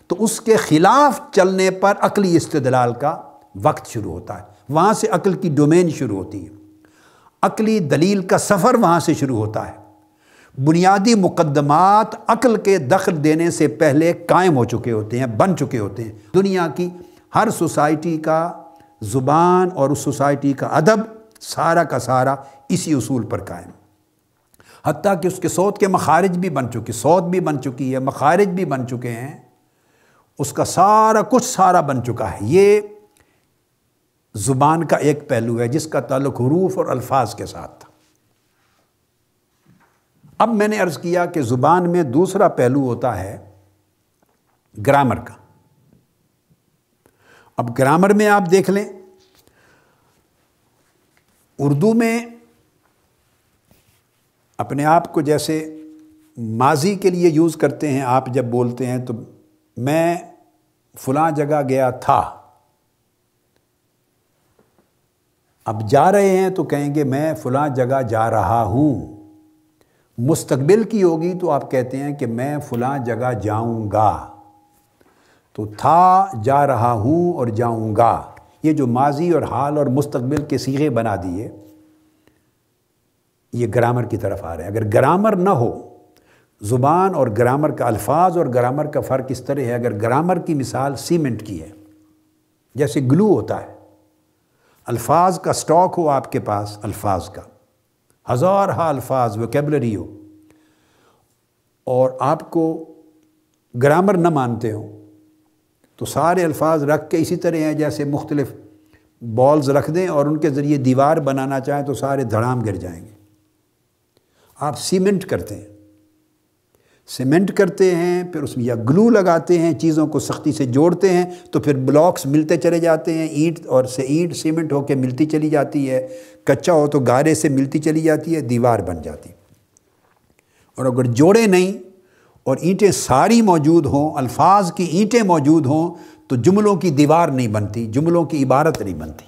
تو اس کے خلاف چلنے پر عقلی استدلال کا وقت شروع ہوتا ہے، وہاں سے عقل کی ڈومین شروع ہوتی ہے، عقلی دلیل کا سفر وہاں سے شروع ہوتا ہے۔ بنیادی مقدمات عقل کے دخل دینے سے پہلے قائم ہو چکے ہوتے ہیں، بن چکے ہوتے ہیں۔ دنیا کی ہر سوسائٹی کا زبان اور اس سوسائٹی کا ادب سارا کا سارا اسی اصول پر قائم، حتیٰ کہ اس کے صوت کے مخارج بھی بن چکی، صوت بھی بن چکی ہے، مخارج بھی بن چکے ہیں، اس کا سارا کچھ سارا بن چکا ہے۔ یہ زبان کا ایک پہلو ہے جس کا تعلق حروف اور الفاظ کے ساتھ تھا۔ اب میں نے عرض کیا کہ زبان میں دوسرا پہلو ہوتا ہے گرامر کا۔ اب گرامر میں آپ دیکھ لیں، اردو میں اپنے آپ کو جیسے ماضی کے لیے یوز کرتے ہیں، آپ جب بولتے ہیں تو میں فلاں جگہ گیا تھا، اب جا رہے ہیں تو کہیں گے میں فلاں جگہ جا رہا ہوں۔ مستقبل کی ہوگی تو آپ کہتے ہیں کہ میں فلاں جگہ جاؤں گا۔ تو تھا، جا رہا ہوں اور جاؤں گا، یہ جو ماضی اور حال اور مستقبل کے صیغے بنا دیے، یہ گرامر کی طرف آ رہے ہیں۔ اگر گرامر نہ ہو، زبان اور گرامر کا، الفاظ اور گرامر کا فرق اس طرح ہے، اگر گرامر کی مثال سیمنٹ کی ہے، جیسے گلو ہوتا ہے، الفاظ کا سٹاک ہو آپ کے پاس، الفاظ کا ہزارہا الفاظ، ویکیبلری ہو، اور آپ کو گرامر نہ مانتے ہو، تو سارے الفاظ رکھ کے اسی طرح ہیں جیسے مختلف بالز رکھ دیں اور ان کے ذریعے دیوار بنانا چاہیں تو سارے دھڑام گر جائیں گے۔ آپ سیمنٹ کرتے ہیں، سیمنٹ کرتے ہیں، پھر اس میں یا گلو لگاتے ہیں، چیزوں کو سختی سے جوڑتے ہیں تو پھر بلاکس ملتے چلے جاتے ہیں، اینٹ اور سے اینٹ سیمنٹ ہو کے ملتی چلی جاتی ہے، کچا ہو تو گارے سے ملتی چلی جاتی ہے، دیوار بن جاتی۔ اور اگر جوڑے نہیں اور اینٹیں ساری موجود ہوں، الفاظ کی اینٹیں موجود ہوں، تو جملوں کی دیوار نہیں بنتی، جملوں کی عبارت نہیں بنتی۔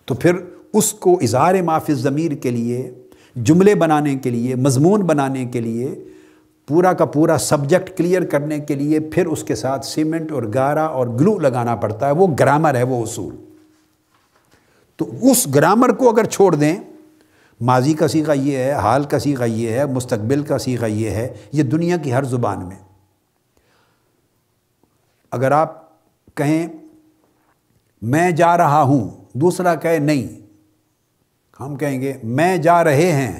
تو پھر اس کو اظہار ما فی الضمیر کے لیے، جملے بنانے کے لیے، مضمون بنانے کے لیے، پورا کا پورا سبجیکٹ کلیئر کرنے کے لیے پھر اس کے ساتھ سیمنٹ اور گارا اور گلو لگانا پڑتا ہے۔ وہ گرامر ہے، وہ اصول۔ تو اس گرامر کو اگر چھوڑ دیں، ماضی کا صیغہ یہ ہے، حال کا صیغہ یہ ہے، مستقبل کا صیغہ یہ ہے، یہ دنیا کی ہر زبان میں۔ اگر آپ کہیں میں جا رہا ہوں، دوسرا کہے نہیں، ہم کہیں گے میں جا رہے ہیں،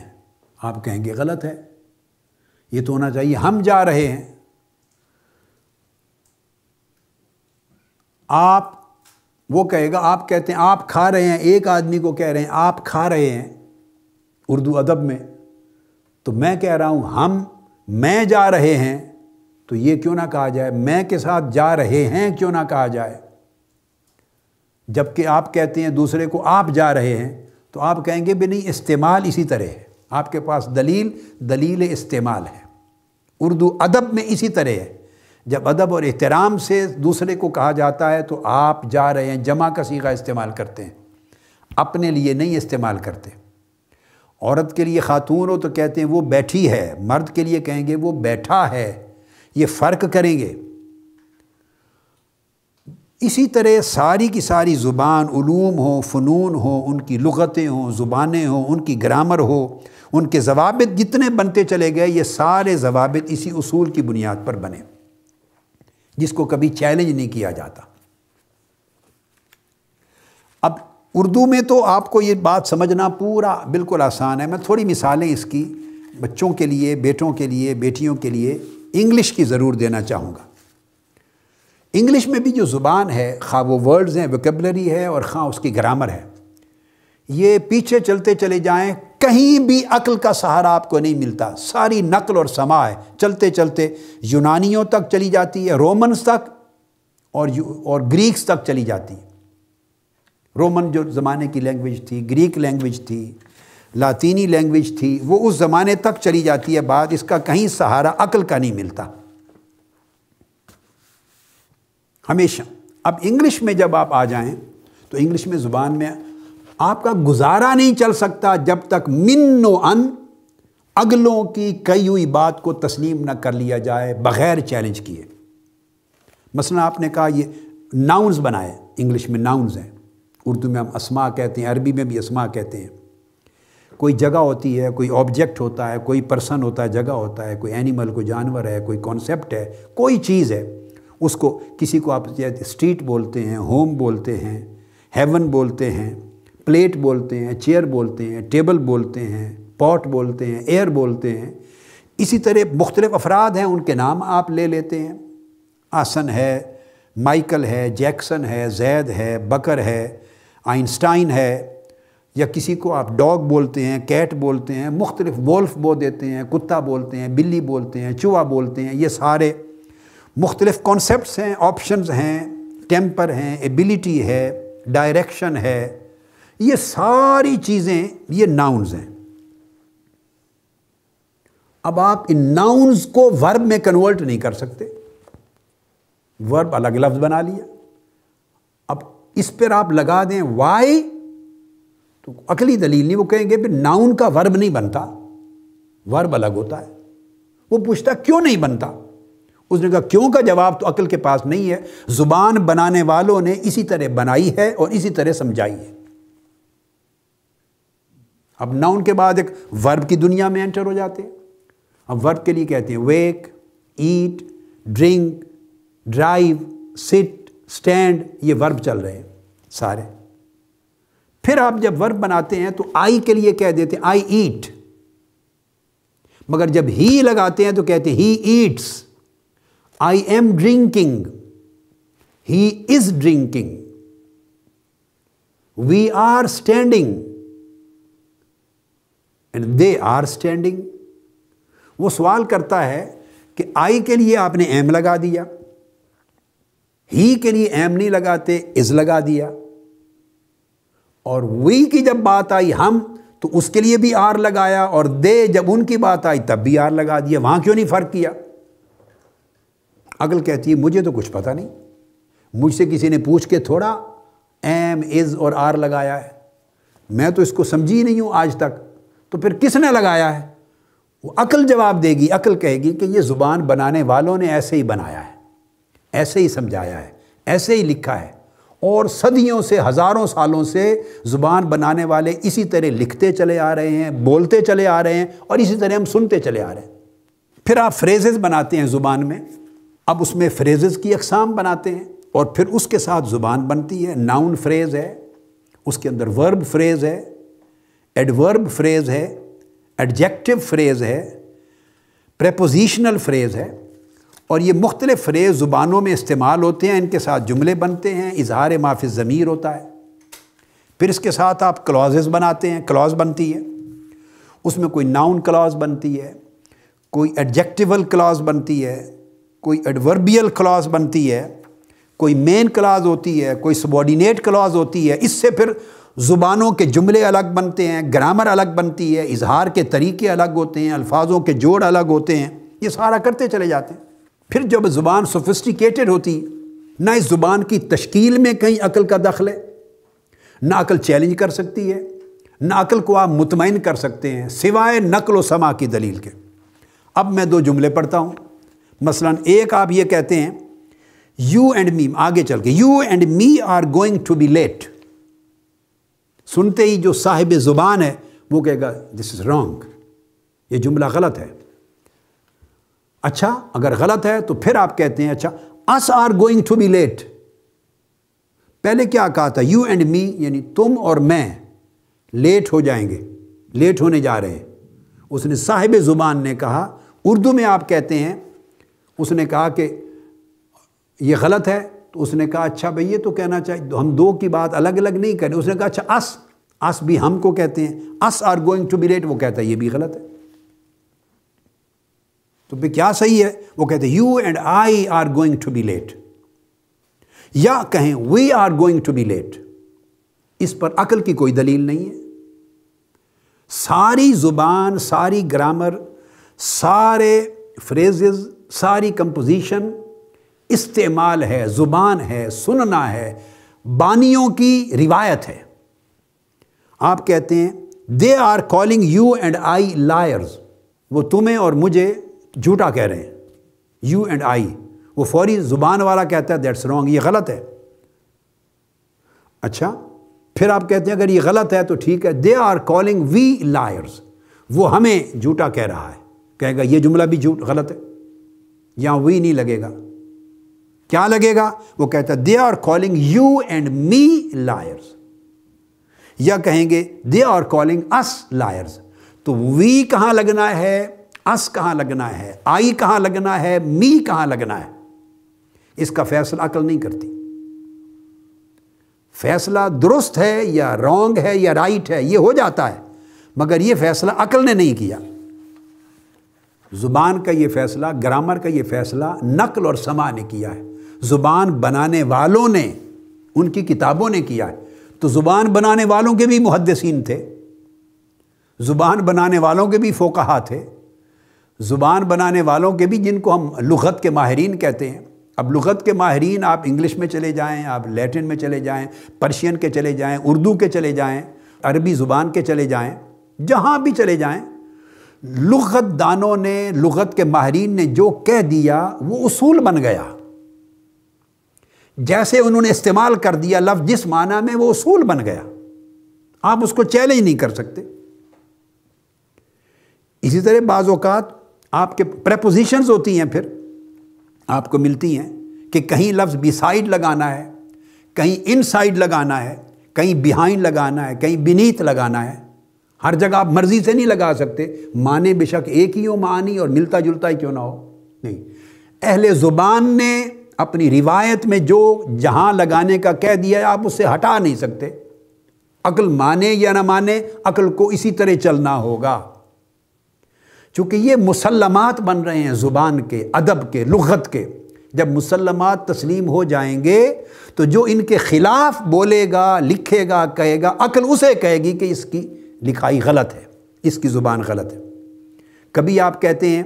آپ کہیں گے غلط ہے، یہ تو ہونا چاہیے ہم جا رہے ہیں۔ آپ، وہ کہے گا، آپ کہتے ہیں آپ کھا رہے ہیں، ایک آدمی کو کہہ رہے ہیں آپ کھا رہے ہیں اردو ادب میں، تو میں کہہ رہا ہوں میں جا رہے ہیں، تو یہ کیوں نہ کہا جائے؟ میں کے ساتھ جا رہے ہیں کیوں نہ کہا جائے؟ جبکہ آپ کہتے ہیں دوسرے کو آپ جا رہے ہیں، تو آپ کہیں گے بھی نہیں، استعمال اسی طرح ہے، آپ کے پاس دلیل استعمال ہے۔ اردو ادب میں اسی طرح ہے، جب ادب اور احترام سے دوسرے کو کہا جاتا ہے تو آپ جا رہے ہیں جمع کا صیغہ استعمال کرتے ہیں، اپنے لیے نہیں استعمال کرتے۔ عورت کے لیے خاتون ہو تو کہتے ہیں وہ بیٹھی ہے، مرد کے لیے کہیں گے وہ بیٹھا ہے، یہ فرق کریں گے۔ اسی طرح ساری کی ساری زبان، علوم ہوں، فنون ہوں، ان کی لغتیں ہوں، زبانیں ہوں، ان کی گرامر ہو، ان کے ضوابط جتنے بنتے چلے گئے، یہ سارے ضوابط اسی اصول کی بنیاد پر بنے، جس کو کبھی چیلنج نہیں کیا جاتا۔ اب اردو میں تو آپ کو یہ بات سمجھنا پورا بالکل آسان ہے۔ میں تھوڑی مثالیں اس کی بچوں کے لیے، بیٹوں کے لیے، بیٹیوں کے لیے انگلش کی ضرور دینا چاہوں گا۔ انگلش میں بھی جو زبان ہے، خواہ وہ ورڈز ہیں، ویکیبلری ہے، اور خواہ اس کی گرامر ہے، یہ پیچھے چلتے چلے جائیں، کہیں بھی عقل کا سہارا آپ کو نہیں ملتا، ساری نقل اور سماع ہے، چلتے چلتے یونانیوں تک چلی جاتی ہے، رومنز تک اور گریکس تک چلی جاتی ہے۔ رومن جو زمانے کی لینگویج تھی، گریک لینگویج تھی، لاطینی لینگویج تھی، وہ اس زمانے تک چلی جاتی ہے بات، اس کا کہیں سہارا عقل کا نہیں ملتا ہمیشہ۔ اب انگلش میں جب آپ آ جائیں تو انگلش میں زبان میں آپ کا گزارا نہیں چل سکتا جب تک من و ان اگلوں کی کہی ہوئی بات کو تسلیم نہ کر لیا جائے بغیر چیلنج کیے۔ مثلا آپ نے کہا یہ ناؤنز بنائے، انگلش میں ناؤنز ہیں، اردو میں ہم اسماء کہتے ہیں، عربی میں بھی اسماء کہتے ہیں۔ کوئی جگہ ہوتی ہے، کوئی آبجیکٹ ہوتا ہے، کوئی پرسن ہوتا ہے، جگہ ہوتا ہے، کوئی اینیمل، کوئی جانور ہے، کوئی کانسیپٹ ہے، کوئی چیز ہے، اس کو کسی کو آپ اسٹریٹ بولتے ہیں، ہوم بولتے ہیں، ہیون بولتے ہیں، پلیٹ بولتے ہیں، چیئر بولتے ہیں، ٹیبل بولتے ہیں، پاٹ بولتے ہیں، ایئر بولتے ہیں۔ اسی طرح مختلف افراد ہیں، ان کے نام آپ لے لیتے ہیں، آسن ہے، مائیکل ہے، جیکسن ہے، زید ہے، بکر ہے، آئنسٹائن ہے، یا کسی کو آپ ڈاگ بولتے ہیں، کیٹ بولتے ہیں، مختلف وولف بول دیتے ہیں، کتا بولتے ہیں، بلی بولتے ہیں، چوہا بولتے ہیں۔ یہ سارے مختلف کانسیپٹس ہیں، آپشنز ہیں، ٹیمپر ہیں، ایبیلٹی ہے، ڈائریکشن ہے، یہ ساری چیزیں یہ ناؤنز ہیں۔ اب آپ ان ناؤنز کو ورب میں کنورٹ نہیں کر سکتے، ورب الگ لفظ بنا لیا۔ اب اس پر آپ لگا دیں وائی تو عقلی دلیل نہیں، وہ کہیں گے کہ ناؤن کا ورب نہیں بنتا، ورب الگ ہوتا ہے۔ وہ پوچھتا کیوں نہیں بنتا؟ اس نے کہا کیوں کا جواب تو عقل کے پاس نہیں ہے، زبان بنانے والوں نے اسی طرح بنائی ہے اور اسی طرح سمجھائی ہے۔ اب ناؤن کے بعد ایک ورب کی دنیا میں انٹر ہو جاتے ہیں۔ اب ورب کے لیے کہتے ہیں ویک، ایٹ، ڈرنک، ڈرائیو، سٹ، سٹینڈ، یہ ورب چل رہے ہیں سارے۔ پھر آپ جب ورب بناتے ہیں تو آئی کے لیے کہہ دیتے ہیں آئی ایٹ، مگر جب ہی لگاتے ہیں تو کہتے ہیں he eats, I am drinking, he is drinking, we are standing and they are standing. وہ سوال کرتا ہے کہ آئی کے لیے آپ نے ایم لگا دیا، ہی کے لیے ایم نہیں لگاتے، از لگا دیا، اور وی کی جب بات آئی ہم تو اس کے لیے بھی آر لگایا، اور دے جب ان کی بات آئی تب بھی آر لگا دیا۔ وہاں کیوں نہیں فرق کیا؟ عقل کہتی ہے مجھے تو کچھ پتہ نہیں، مجھ سے کسی نے پوچھ کے تھوڑا ایم، از اور آر لگایا ہے، میں تو اس کو سمجھی نہیں ہوں آج تک، تو پھر کس نے لگایا ہے؟ وہ عقل جواب دے گی، عقل کہے گی کہ یہ زبان بنانے والوں نے ایسے ہی بنایا ہے، ایسے ہی سمجھایا ہے، ایسے ہی لکھا ہے، اور صدیوں سے، ہزاروں سالوں سے زبان بنانے والے اسی طرح لکھتے چلے آ رہے ہیں، بولتے چلے آ رہے ہیں، اور اسی طرح ہم سنتے چلے آ رہے ہیں۔ پھر آپ فریزز بناتے ہیں زبان میں، اب اس میں فریزز کی اقسام بناتے ہیں، اور پھر اس کے ساتھ زبان بنتی ہے۔ ناؤن فریز ہے، اس کے اندر ورب فریز ہے، ایڈورب فریز ہے، ایڈجیکٹو فریز ہے، پریپوزیشنل فریز ہے، اور یہ مختلف فریز زبانوں میں استعمال ہوتے ہیں، ان کے ساتھ جملے بنتے ہیں، اظہار ما فی الضمیر ہوتا ہے۔ پھر اس کے ساتھ آپ کلازز بناتے ہیں، کلاز بنتی ہے، اس میں کوئی ناؤن کلاز بنتی ہے، کوئی ایڈجیکٹیول کلاز بنتی ہے، کوئی ایڈوربیل کلاز بنتی ہے، کوئی مین کلاز ہوتی ہے، کوئی سبارڈینیٹ کلاز ہوتی ہے، اس سے پھر زبانوں کے جملے الگ بنتے ہیں، گرامر الگ بنتی ہے، اظہار کے طریقے الگ ہوتے ہیں، الفاظوں کے جوڑ الگ ہوتے ہیں، یہ سارا کرتے چلے جاتے ہیں۔ پھر جب زبان سوفسٹیکیٹڈ ہوتی، نہ اس زبان کی تشکیل میں کہیں عقل کا دخل ہے، نہ عقل چیلنج کر سکتی ہے، نہ عقل کو آپ مطمئن کر سکتے ہیں سوائے نقل و سماع کی دلیل کے۔ اب میں 2 جملے پڑھتا ہوں، مثلا ایک آپ یہ کہتے ہیں یو اینڈ می، آگے چل کے you and me are going to be late, سنتے ہی جو صاحب زبان ہے وہ کہے گا دس از رانگ، یہ جملہ غلط ہے۔ اچھا اگر غلط ہے تو پھر آپ کہتے ہیں اچھا us are going to be late، پہلے کیا کہا تھا؟ یو اینڈ می یعنی تم اور میں لیٹ ہو جائیں گے، لیٹ ہونے جا رہے ہیں۔ اس نے صاحب زبان نے کہا، اردو میں آپ کہتے ہیں اس نے کہا کہ یہ غلط ہے، تو اس نے کہا اچھا بھئی یہ تو کہنا چاہیے، ہم 2 کی بات الگ الگ نہیں کریں۔ اس نے کہا اچھا اس بھی ہم کو کہتے ہیں، us are going to be late، وہ کہتا ہے یہ بھی غلط ہے، تو پھر کیا صحیح ہے؟ وہ کہتے ہیں you and I are going to be late, یا کہیں we are going to be late, اس پر عقل کی کوئی دلیل نہیں ہے۔ ساری زبان، ساری گرامر، سارے فریزز، ساری کمپوزیشن استعمال ہے، زبان ہے، سننا ہے، بانیوں کی روایت ہے۔ آپ کہتے ہیں they are calling you and I liars, وہ تمہیں اور مجھے جھوٹا کہہ رہے ہیں، یو اینڈ آئی، وہ فوری زبان والا کہتا ہے دیٹس رانگ، یہ غلط ہے۔ اچھا پھر آپ کہتے ہیں اگر یہ غلط ہے تو ٹھیک ہے، they are calling we liars, وہ ہمیں جھوٹا کہہ رہا ہے، کہے گا یہ جملہ بھی غلط ہے، یہاں وی نہیں لگے گا، کیا لگے گا؟ وہ کہتا ہے they are calling you and me liars, یا کہیں گے they are calling us liars, تو وی کہاں لگنا ہے، اس کہاں لگنا ہے، آئی کہاں لگنا ہے، می کہاں لگنا ہے، اس کا فیصلہ عقل نہیں کرتی۔ فیصلہ درست ہے یا رانگ ہے یا رائٹ ہے یہ ہو جاتا ہے، مگر یہ فیصلہ عقل نے نہیں کیا۔ زبان کا یہ فیصلہ، گرامر کا یہ فیصلہ نقل اور سماع نے کیا ہے، زبان بنانے والوں نے، ان کی کتابوں نے کیا ہے۔ تو زبان بنانے والوں کے بھی محدثین تھے، زبان بنانے والوں کے بھی فقہا تھے، زبان بنانے والوں کے بھی جن کو ہم لغت کے ماہرین کہتے ہیں۔ اب لغت کے ماہرین آپ انگلش میں چلے جائیں، آپ لیٹن میں چلے جائیں، پرشین کے چلے جائیں، اردو کے چلے جائیں، عربی زبان کے چلے جائیں، جہاں بھی چلے جائیں، لغت دانوں نے، لغت کے ماہرین نے جو کہہ دیا وہ اصول بن گیا، جیسے انہوں نے استعمال کر دیا لفظ جس معنی میں وہ اصول بن گیا، آپ اس کو چیلنج نہیں کر سکتے۔ اسی طرح بعض اوقات آپ کے پریپوزیشنز ہوتی ہیں، پھر آپ کو ملتی ہیں کہ کہیں لفظ بی سائڈ لگانا ہے، کہیں ان سائڈ لگانا ہے، کہیں بیہائنڈ لگانا ہے، کہیں بینیتھ لگانا ہے، ہر جگہ آپ مرضی سے نہیں لگا سکتے، معنی بے شک ایک ہی ہو معنی اور ملتا جلتا ہی کیوں نہ ہو، نہیں۔ اہل زبان نے اپنی روایت میں جو جہاں لگانے کا کہہ دیا ہے آپ اس سے ہٹا نہیں سکتے، عقل مانے یا نہ مانے، عقل کو اسی طرح چلنا ہوگا، چونکہ یہ مسلمات بن رہے ہیں زبان کے، ادب کے، لغت کے۔ جب مسلمات تسلیم ہو جائیں گے تو جو ان کے خلاف بولے گا، لکھے گا، کہے گا، عقل اسے کہے گی کہ اس کی لکھائی غلط ہے، اس کی زبان غلط ہے۔ کبھی آپ کہتے ہیں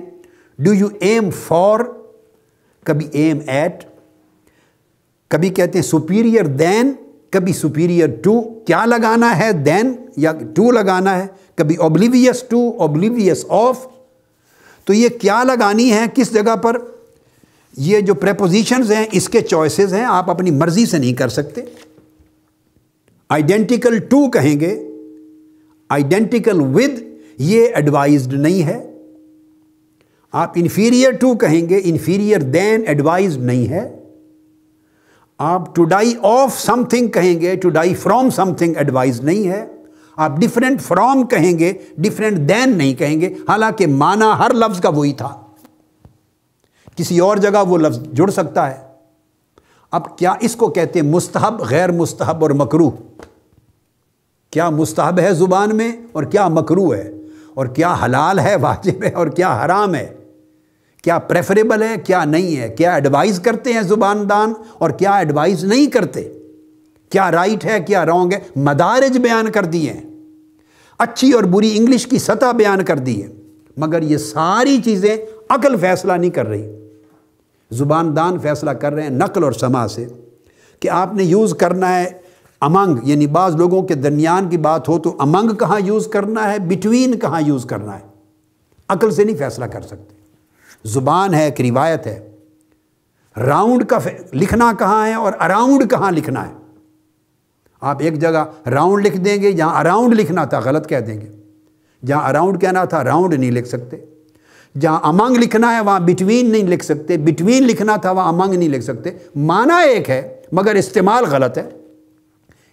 ڈو یو ایم فار، کبھی ایم ایٹ، کبھی کہتے ہیں سپیریئر دین، کبھی سپیریئر ٹو، کیا لگانا ہے، دین یا ٹو لگانا ہے، کبھی اوبلیویس ٹو، اوبلیویس آف، تو یہ کیا لگانی ہے کس جگہ پر، یہ جو پریپوزیشنز ہیں اس کے چوائسز ہیں، آپ اپنی مرضی سے نہیں کر سکتے۔ آئیڈینٹیکل ٹو کہیں گے، آئیڈینٹیکل ود یہ ایڈوائزڈ نہیں ہے۔ آپ انفیریئر ٹو کہیں گے، انفیریئر دین ایڈوائزڈ نہیں ہے۔ آپ to die of something کہیں گے، to die from something advise نہیں ہے۔ آپ ڈفرینٹ فرام کہیں گے، ڈفرینٹ دین نہیں کہیں گے، حالانکہ معنی ہر لفظ کا وہی تھا، کسی اور جگہ وہ لفظ جڑ سکتا ہے۔ اب کیا اس کو کہتے ہیں مستحب، غیر مستحب اور مکروہ؟ کیا مستحب ہے زبان میں اور کیا مکروہ ہے، اور کیا حلال ہے، واجب ہے، اور کیا حرام ہے، کیا پریفریبل ہے کیا نہیں ہے، کیا ایڈوائز کرتے ہیں زبان دان اور کیا ایڈوائز نہیں کرتے، کیا رائٹ ہے کیا رانگ ہے، مدارج بیان کر دیے ہیں، اچھی اور بری انگلش کی سطح بیان کر دی ہے، مگر یہ ساری چیزیں عقل فیصلہ نہیں کر رہی، زبان دان فیصلہ کر رہے ہیں نقل اور سماع سے کہ آپ نے یوز کرنا ہے امنگ، یعنی بعض لوگوں کے درمیان کی بات ہو تو امنگ کہاں یوز کرنا ہے، بٹوین کہاں یوز کرنا ہے، عقل سے نہیں فیصلہ کر سکتے۔ زبان ہے ایک روایت ہے، راؤنڈ کا لکھنا کہاں ہے اور اراؤنڈ کہاں لکھنا ہے، آپ ایک جگہ راؤنڈ لکھ دیں گے، جہاں اراؤنڈ لکھنا تھا غلط کہہ دیں گے، جہاں اراؤنڈ کہنا تھا راؤنڈ نہیں لکھ سکتے، جہاں امنگ لکھنا ہے وہاں بٹوین نہیں لکھ سکتے، بٹوین لکھنا تھا وہاں امنگ نہیں لکھ سکتے، معنی ایک ہے مگر استعمال غلط ہے۔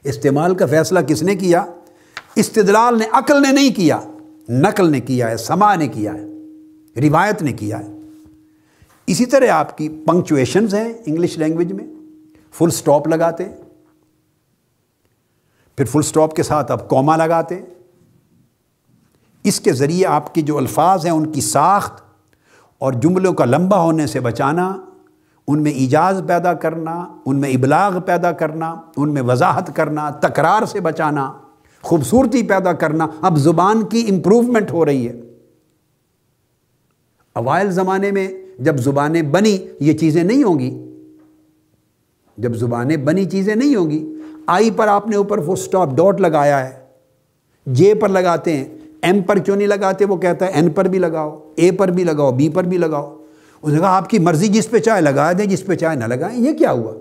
استعمال کا فیصلہ کس نے کیا؟ استدلال نے، عقل نے نہیں کیا، نقل نے کیا ہے، سماع نے کیا ہے، روایت نے کیا ہے۔ اسی طرح آپ کی پنکچویشنز ہیں انگلش لینگویج میں، فل سٹاپ لگاتے ہیں، پھر فل سٹاپ کے ساتھ آپ کوما لگاتے ہیں، اس کے ذریعے آپ کے جو الفاظ ہیں ان کی ساخت اور جملوں کا لمبا ہونے سے بچانا، ان میں ایجاز پیدا کرنا، ان میں ابلاغ پیدا کرنا، ان میں وضاحت کرنا، تکرار سے بچانا، خوبصورتی پیدا کرنا، اب زبان کی امپروومنٹ ہو رہی ہے۔ اوائل زمانے میں جب زبانیں بنی یہ چیزیں نہیں ہوں گی، جب زبانیں بنی چیزیں نہیں ہوں گی، آئی پر آپ نے اوپر فل سٹاپ ڈاٹ لگایا ہے، جے پر لگاتے ہیں، ایم پر کیوں نہیں لگاتے؟ وہ کہتا ہے این پر بھی لگاؤ، اے پر بھی لگاؤ، بی پر بھی لگاؤ۔ اس نے کہا آپ کی مرضی، جس پہ چاہے لگا دیں، جس پہ چاہے نہ لگائیں، یہ کیا ہوا؟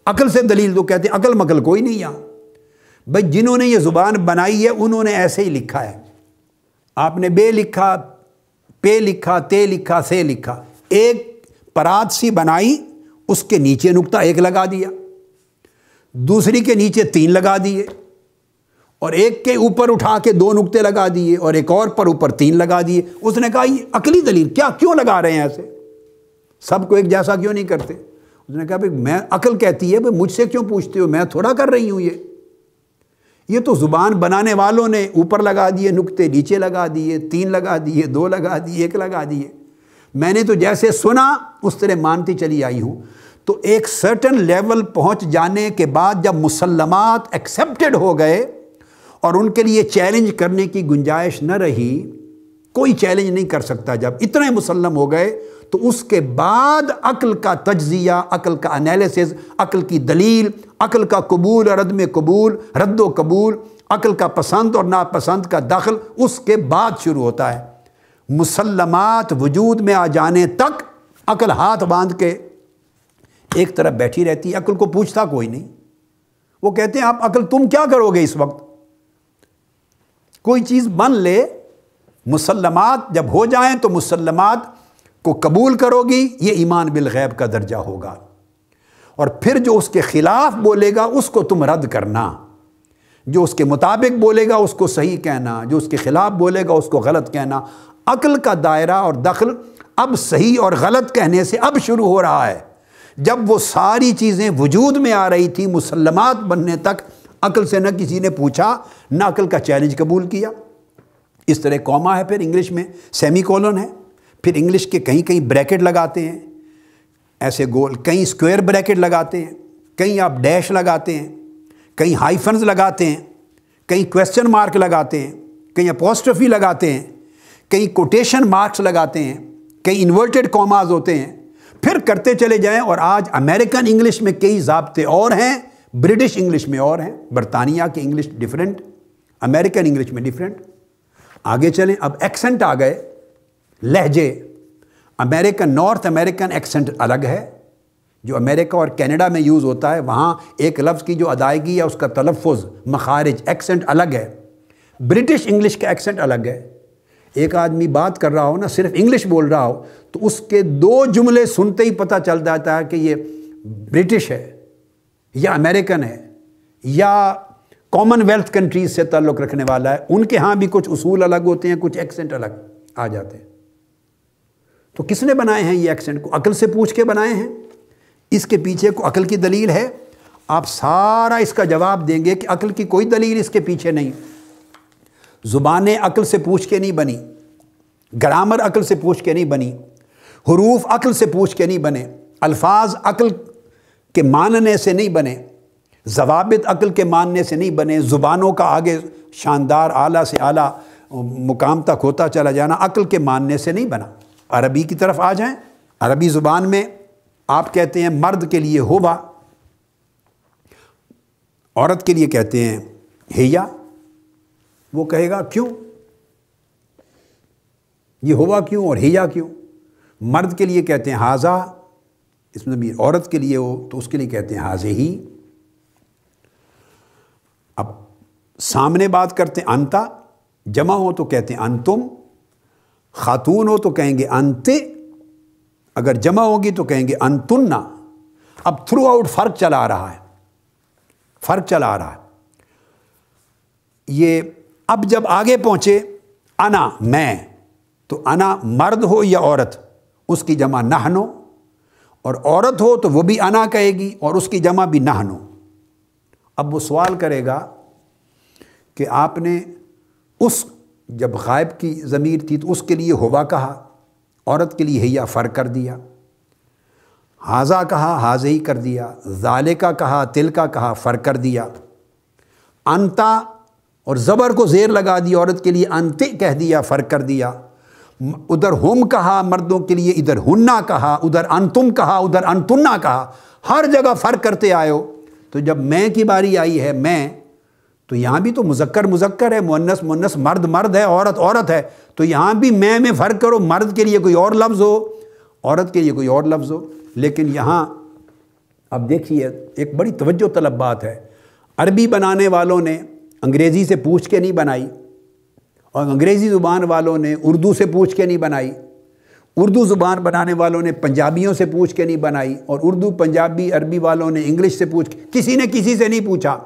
عقل سے دلیل دو، کہتے ہیں عقل مقل کوئی نہیں یہاں۔ بھائی جنہوں نے یہ زبان بنائی ہے انہوں نے ایسے ہی لکھا ہے، آپ نے بے لکھا، پے لکھا، تے لکھا، سے لکھا، ایک پرات سی بنائی، اس کے نیچے نقطہ ایک لگا دیا، دوسری کے نیچے 3 لگا دیے، اور ایک کے اوپر اٹھا کے 2 نقطے لگا دیے، اور ایک اور پر اوپر 3 لگا دیے۔ اس نے کہا یہ عقلی دلیل، کیوں لگا رہے ہیں ایسے، سب کو ایک جیسا کیوں نہیں کرتے؟ اس نے کہا بھائی میں، عقل کہتی ہے بھائی مجھ سے کیوں پوچھتے ہو، میں تھوڑا کر رہی ہوں، یہ تو زبان بنانے والوں نے اوپر لگا دیے نقطے، نیچے لگا دیے، 3 لگا دیے، 2 لگا دیے، 1 لگا دیے، میں نے تو جیسے سنا اس طرح مانتی چلی آئی ہوں۔ تو ایک سرٹن لیول پہنچ جانے کے بعد جب مسلمات ایکسیپٹڈ ہو گئے اور ان کے لیے چیلنج کرنے کی گنجائش نہ رہی، کوئی چیلنج نہیں کر سکتا، جب اتنے مسلم ہو گئے تو اس کے بعد عقل کا تجزیہ، عقل کا انالیسز، عقل کی دلیل، عقل کا قبول اور عدم قبول، رد و قبول، عقل کا پسند اور ناپسند کا دخل، اس کے بعد شروع ہوتا ہے۔ مسلمات وجود میں آ جانے تک عقل ہاتھ باندھ کے ایک طرف بیٹھی رہتی ہے، عقل کو پوچھتا کوئی نہیں۔ وہ کہتے ہیں آپ عقل تم کیا کرو گے اس وقت؟ کوئی چیز بن لے، مسلمات جب ہو جائیں تو مسلمات کو قبول کرو گی، یہ ایمان بالغیب کا درجہ ہوگا، اور پھر جو اس کے خلاف بولے گا اس کو تم رد کرنا، جو اس کے مطابق بولے گا اس کو صحیح کہنا، جو اس کے خلاف بولے گا اس کو غلط کہنا۔ عقل کا دائرہ اور دخل اب صحیح اور غلط کہنے سے اب شروع ہو رہا ہے۔ جب وہ ساری چیزیں وجود میں آ رہی تھی مسلمات بننے تک، عقل سے نہ کسی نے پوچھا، نہ عقل کا چیلنج قبول کیا۔ اس طرح کوما ہے، پھر انگلش میں سیمی کولن ہے، پھر انگلش کے کہیں کہیں بریکٹ لگاتے ہیں ایسے گول، کہیں سکوئر بریکٹ لگاتے ہیں، کہیں آپ ڈیش لگاتے ہیں، کہیں ہائفنز لگاتے ہیں، کہیں کویسچن مارک لگاتے ہیں، کہیں اپوسٹرفی لگاتے ہیں، کہیں کوٹیشن مارکس لگاتے ہیں، کہیں انورٹڈ کوماز ہوتے ہیں، پھر کرتے چلے جائیں۔ اور آج امریکن انگلش میں کئی ضابطے اور ہیں، برٹش انگلش میں اور ہیں، برطانیہ کی انگلش ڈیفرنٹ، امریکن انگلش میں ڈیفرنٹ۔ آگے چلیں، اب ایکسنٹ آ گئے، لہجے۔ امریکن، نارتھ امریکن ایکسنٹ الگ ہے، جو امریکہ اور کینیڈا میں یوز ہوتا ہے، وہاں ایک لفظ کی جو ادائیگی ہے اس کا تلفظ، مخارج، ایکسنٹ الگ ہے۔ برٹش انگلش کا ایکسنٹ الگ ہے۔ ایک آدمی بات کر رہا ہو نا، صرف انگلش بول رہا ہو، تو اس کے 2 جملے سنتے ہی پتہ چل جاتا ہے کہ یہ برٹش ہے یا امریکن ہے یا کامن ویلتھ کنٹریز سے تعلق رکھنے والا ہے۔ ان کے ہاں بھی کچھ اصول الگ ہوتے ہیں، کچھ ایکسنٹ الگ آ جاتے ہیں۔ تو کس نے بنائے ہیں یہ ایکسنٹ کو؟ عقل سے پوچھ کے بنائے ہیں۔ اس کے پیچھے کو عقل کی دلیل ہے؟ آپ سارا اس کا جواب دیں گے کہ عقل کی کوئی دلیل اس کے پیچھے نہیں۔ زبانیں عقل سے پوچھ کے نہیں بنی، گرامر عقل سے پوچھ کے نہیں بنی، حروف عقل سے پوچھ کے نہیں بنے، الفاظ عقل کے ماننے سے نہیں بنے، ضوابط عقل کے ماننے سے نہیں بنے، زبانوں کا آگے شاندار اعلیٰ سے اعلیٰ مقام تک ہوتا چلا جانا عقل کے ماننے سے نہیں بنا۔ عربی کی طرف آ جائیں، عربی زبان میں آپ کہتے ہیں مرد کے لیے ہوا، عورت کے لیے کہتے ہیں ہیا۔ وہ کہے گا کیوں؟ یہ ہوا کیوں اور ہیا کیوں؟ مرد کے لیے کہتے ہیں ہاذا، اس میں بھی عورت کے لیے ہو تو اس کے لیے کہتے ہیں ہاذہی۔ اب سامنے بات کرتے ہیں انتا، جمع ہو تو کہتے ہیں انتم، خاتون ہو تو کہیں گے انتے، اگر جمع ہوگی تو کہیں گے انتنہ۔ اب تھرو آؤٹ فرق چلا آ رہا ہے، فرق چلا آ رہا ہے۔ یہ اب جب آگے پہنچے انا میں، تو انا مرد ہو یا عورت اس کی جمع نحنو، اور عورت ہو تو وہ بھی انا کہے گی اور اس کی جمع بھی نحنو۔ اب وہ سوال کرے گا کہ آپ نے اس جب غائب کی ضمیر تھی تو اس کے لیے ہوا کہا، عورت کے لیے ہیا فرق کر دیا، ہاذا کہا ہاذہی کر دیا، ذالکا کہا تلکا کہا فرق کر دیا، انتا اور زبر کو زیر لگا دیا، عورت کے لیے انتے کہہ دیا فرق کر دیا، ادھر ہم کہا مردوں کے لیے، ادھر ہننا کہا، ادھر انتم کہا، ادھر انتنہ کہا، ہر جگہ فرق کرتے آئے ہو۔ تو جب میں کی باری آئی ہے میں، تو یہاں بھی تو مذکر مذکر ہے، مؤنث مؤنث، مرد مرد ہے، عورت عورت ہے، تو یہاں بھی میں فرق کرو، مرد کے لیے کوئی اور لفظ ہو، عورت کے لیے کوئی اور لفظ ہو۔ لیکن یہاں اب دیکھیے ایک بڑی توجہ طلب بات ہے، عربی بنانے والوں نے انگریزی سے پوچھ کے نہیں بنائی، اور انگریزی زبان والوں نے اردو سے پوچھ کے نہیں بنائی، اردو زبان بنانے والوں نے پنجابیوں سے پوچھ کے نہیں بنائی، اور اردو پنجابی عربی والوں نے انگلش سے پوچھ کے، کسی نے کسی سے نہیں پوچھا۔